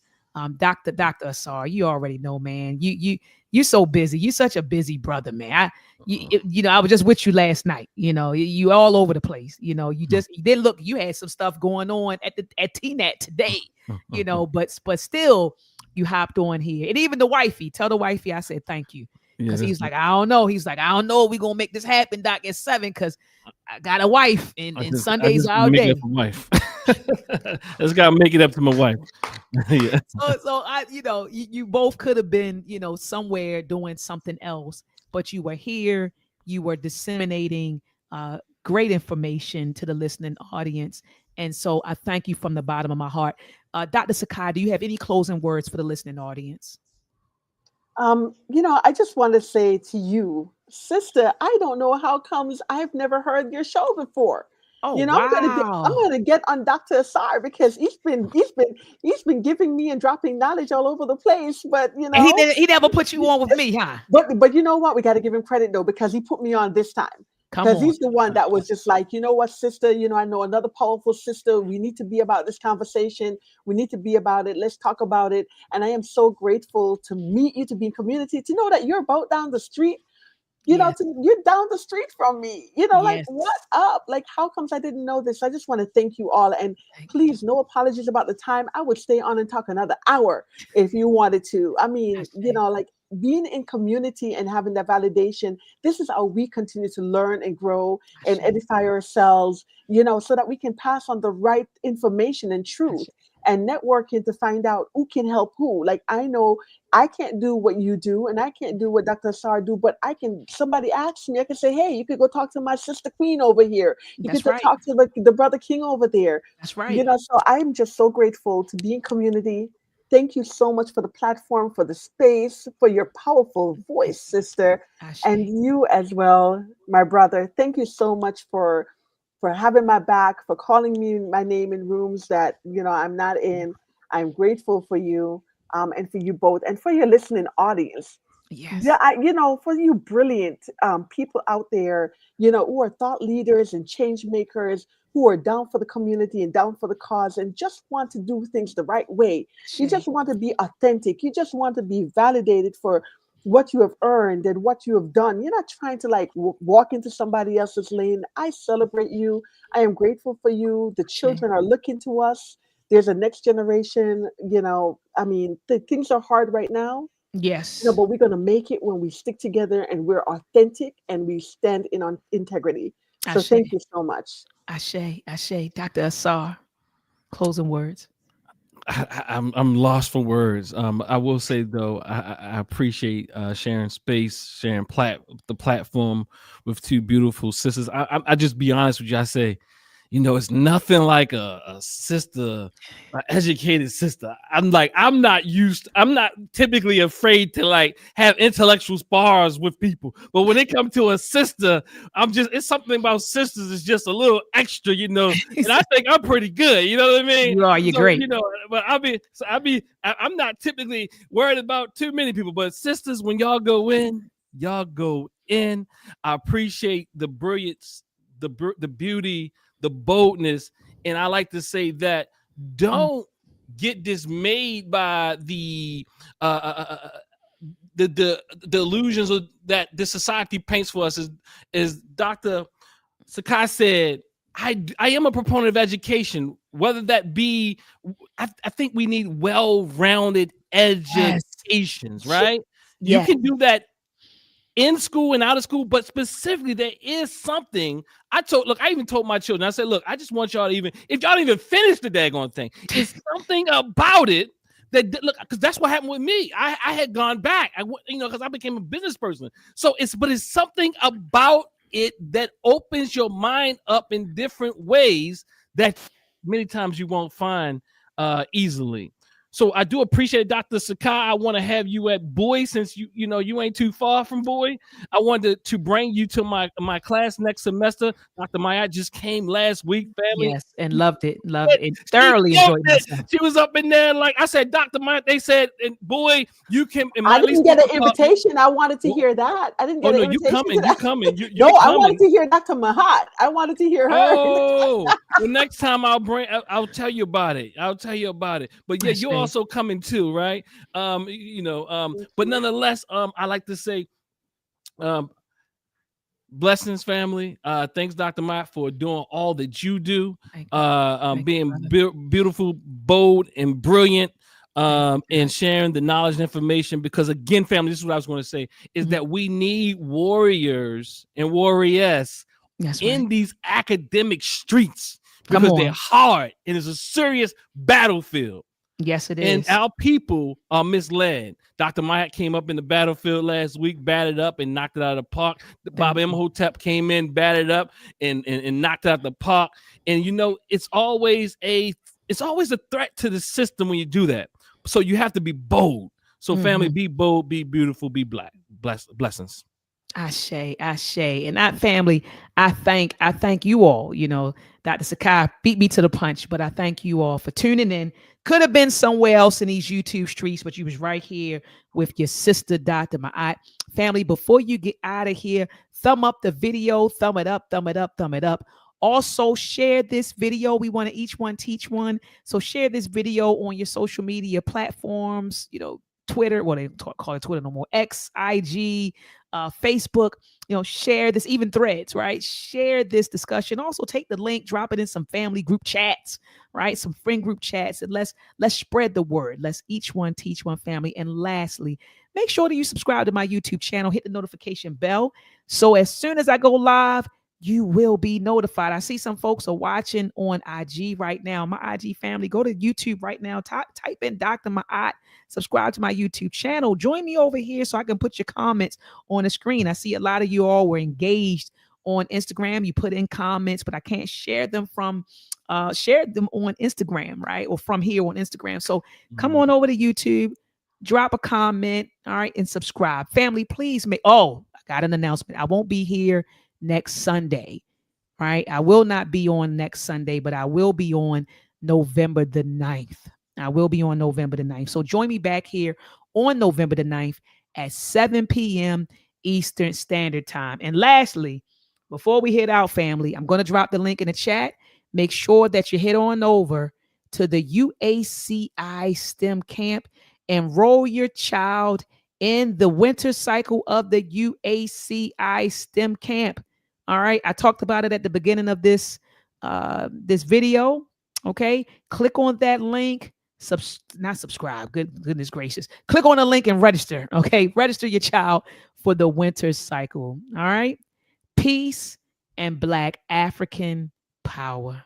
Dr. Asar, you already know, man, you're so busy. You're such a busy brother, man. I was just with you last night. You all over the place. You didn't look. You had some stuff going on at TNAT today. But still, you hopped on here, and even the wifey. Tell the wifey I said thank you, because he's like, I don't know. He's like, I don't know. We're gonna make this happen, Doc, at 7, because I got a wife, and Sundays all day. Wife. I just gotta make it up to my wife. Yeah. So I, you both could have been, somewhere doing something else, but you were here. You were disseminating great information to the listening audience, and so I thank you from the bottom of my heart. Dr. Sakai, do you have any closing words for the listening audience? I just want to say to you, sister, I don't know how comes I've never heard your show before. Oh, I'm wow. gonna get on Dr. Asar, because he's been giving me and dropping knowledge all over the place. But And he never put you on with me, huh? But you know what? We got to give him credit though, because he put me on this time. Because he's the one that was just like, you know what, sister, I know another powerful sister. We need to be about this conversation. We need to be about it. Let's talk about it. And I am so grateful to meet you, to be in community, to know that you're about down the street. You're down the street from me. Like, what up? Like, how comes I didn't know this? I just want to thank you all. And please, no apologies about the time. I would stay on and talk another hour if you wanted to. I mean, like being in community and having that validation, this is how we continue to learn and grow and edify ourselves, so that we can pass on the right information and truth. And networking to find out who can help who. Like, I know I can't do what you do, and I can't do what Dr. Asar do, but somebody asks me, I can say, hey, you could go talk to my sister Queen over here. You could talk to the brother King over there. That's right. So I'm just so grateful to be in community. Thank you so much for the platform, for the space, for your powerful voice, sister. And you as well, my brother. Thank you so much for having my back, for calling me my name in rooms that, I'm not in. I'm grateful for you, and for you both, and for your listening audience. Yes. Yeah, for you brilliant people out there, who are thought leaders and change makers, who are down for the community and down for the cause and just want to do things the right way. You just want to be authentic. You just want to be validated for what you have earned and what you have done. You're not trying to like walk into somebody else's lane. I celebrate you. I am grateful for you. The children are looking to us. There's a next generation. I mean, things are hard right now. Yes. But we're going to make it when we stick together and we're authentic and we stand in integrity. So thank you so much. Ashe. Dr. Asar, closing words. I'm lost for words. I will say though, I appreciate sharing space, sharing the platform with two beautiful sisters. I just be honest with you. I say, it's nothing like a sister, an educated sister. I'm not typically afraid to like have intellectual spars with people. But when it comes to a sister, it's something about sisters is just a little extra, and I think I'm pretty good. You know what I mean? You are, you're great. But I'm not typically worried about too many people, but sisters, when y'all go in. I appreciate the brilliance, the beauty, the boldness, and I like to say that don't get dismayed by the illusions that the society paints for us. As Dr. Sakai said, I am a proponent of education, whether that be, I think we need well-rounded educations, right? Yes. You can do that in school and out of school, but specifically there is something I even told my children, I said, look, I just want y'all to if y'all don't even finish the daggone thing, it's something about it that, look, because that's what happened with me. I had gone back, because I became a business person. So it's something about it that opens your mind up in different ways that many times you won't find easily. So I do appreciate Dr. Sakai. I want to have you at Boy, since you ain't too far from Boy. I wanted to bring you to my class next semester. Dr. Maya just came last week, family. Yes, and loved it, and She thoroughly loved enjoyed it. myself. She was up in there, like I said, Dr. Maya. They said, and Boy, you can. In my I didn't get an department, invitation. I wanted to hear that. I didn't Oh get no, an you invitation. coming? You coming? You No, I coming? wanted to hear Dr. Mahat. I wanted to hear her. Oh, well, next time I'll tell you about it. I'll tell you about it. But yeah, you're also coming too, right? But nonetheless, I like to say, blessings, family. Thanks, Dr. Mott, for doing all that you do. Being beautiful, bold, and brilliant. And sharing the knowledge and information, because again, family, this is what I was going to say, is that we need warriors and warriors in these academic streets, because they're hard and it's a serious battlefield. Yes, it is. And our people are misled. Dr. Myatt came up in the battlefield last week, batted up and knocked it out of the park. Bob Imhotep came in, batted up and knocked out the park. And it's always a threat to the system when you do that. So you have to be bold. So family, be bold, be beautiful, be black. Blessings. Ashe. And that family, I thank you all. Dr. Sakai beat me to the punch, but I thank you all for tuning in. Could have been somewhere else in these YouTube streets, but you was right here with your sister, Dr. Ma'at. Family, before you get out of here, thumb up the video, thumb it up, thumb it up, thumb it up. Also, share this video. We want to each one teach one. So share this video on your social media platforms, Twitter, well, they call it Twitter no more, X, IG, Facebook, share this, even Threads, right? Share this discussion. Also take the link, drop it in some family group chats, right? Some friend group chats, and let's spread the word. Let's each one teach one, family. And lastly, make sure that you subscribe to my YouTube channel, hit the notification bell. So as soon as I go live, you will be notified. I see some folks are watching on IG right now. My IG family, go to YouTube right now. Type in Dr. Ma'at. Subscribe to my YouTube channel. Join me over here so I can put your comments on the screen. I see a lot of you all were engaged on Instagram. You put in comments, but I can't share them on Instagram, right? Or from here on Instagram. So come on over to YouTube, drop a comment, all right, and subscribe. Family, please I got an announcement. I won't be here next Sunday, right? I will not be on next Sunday, but I will be on November the 9th. So join me back here on November the 9th at 7 p.m. Eastern Standard Time. And lastly, before we head out, family, I'm going to drop the link in the chat. Make sure that you head on over to the UACI STEM Camp. Enroll your child in the winter cycle of the UACI STEM Camp. All right. I talked about it at the beginning of this video. Okay. Click on that link. Not subscribe. Goodness gracious. Click on the link and register. Okay. Register your child for the winter cycle. All right. Peace and Black African power.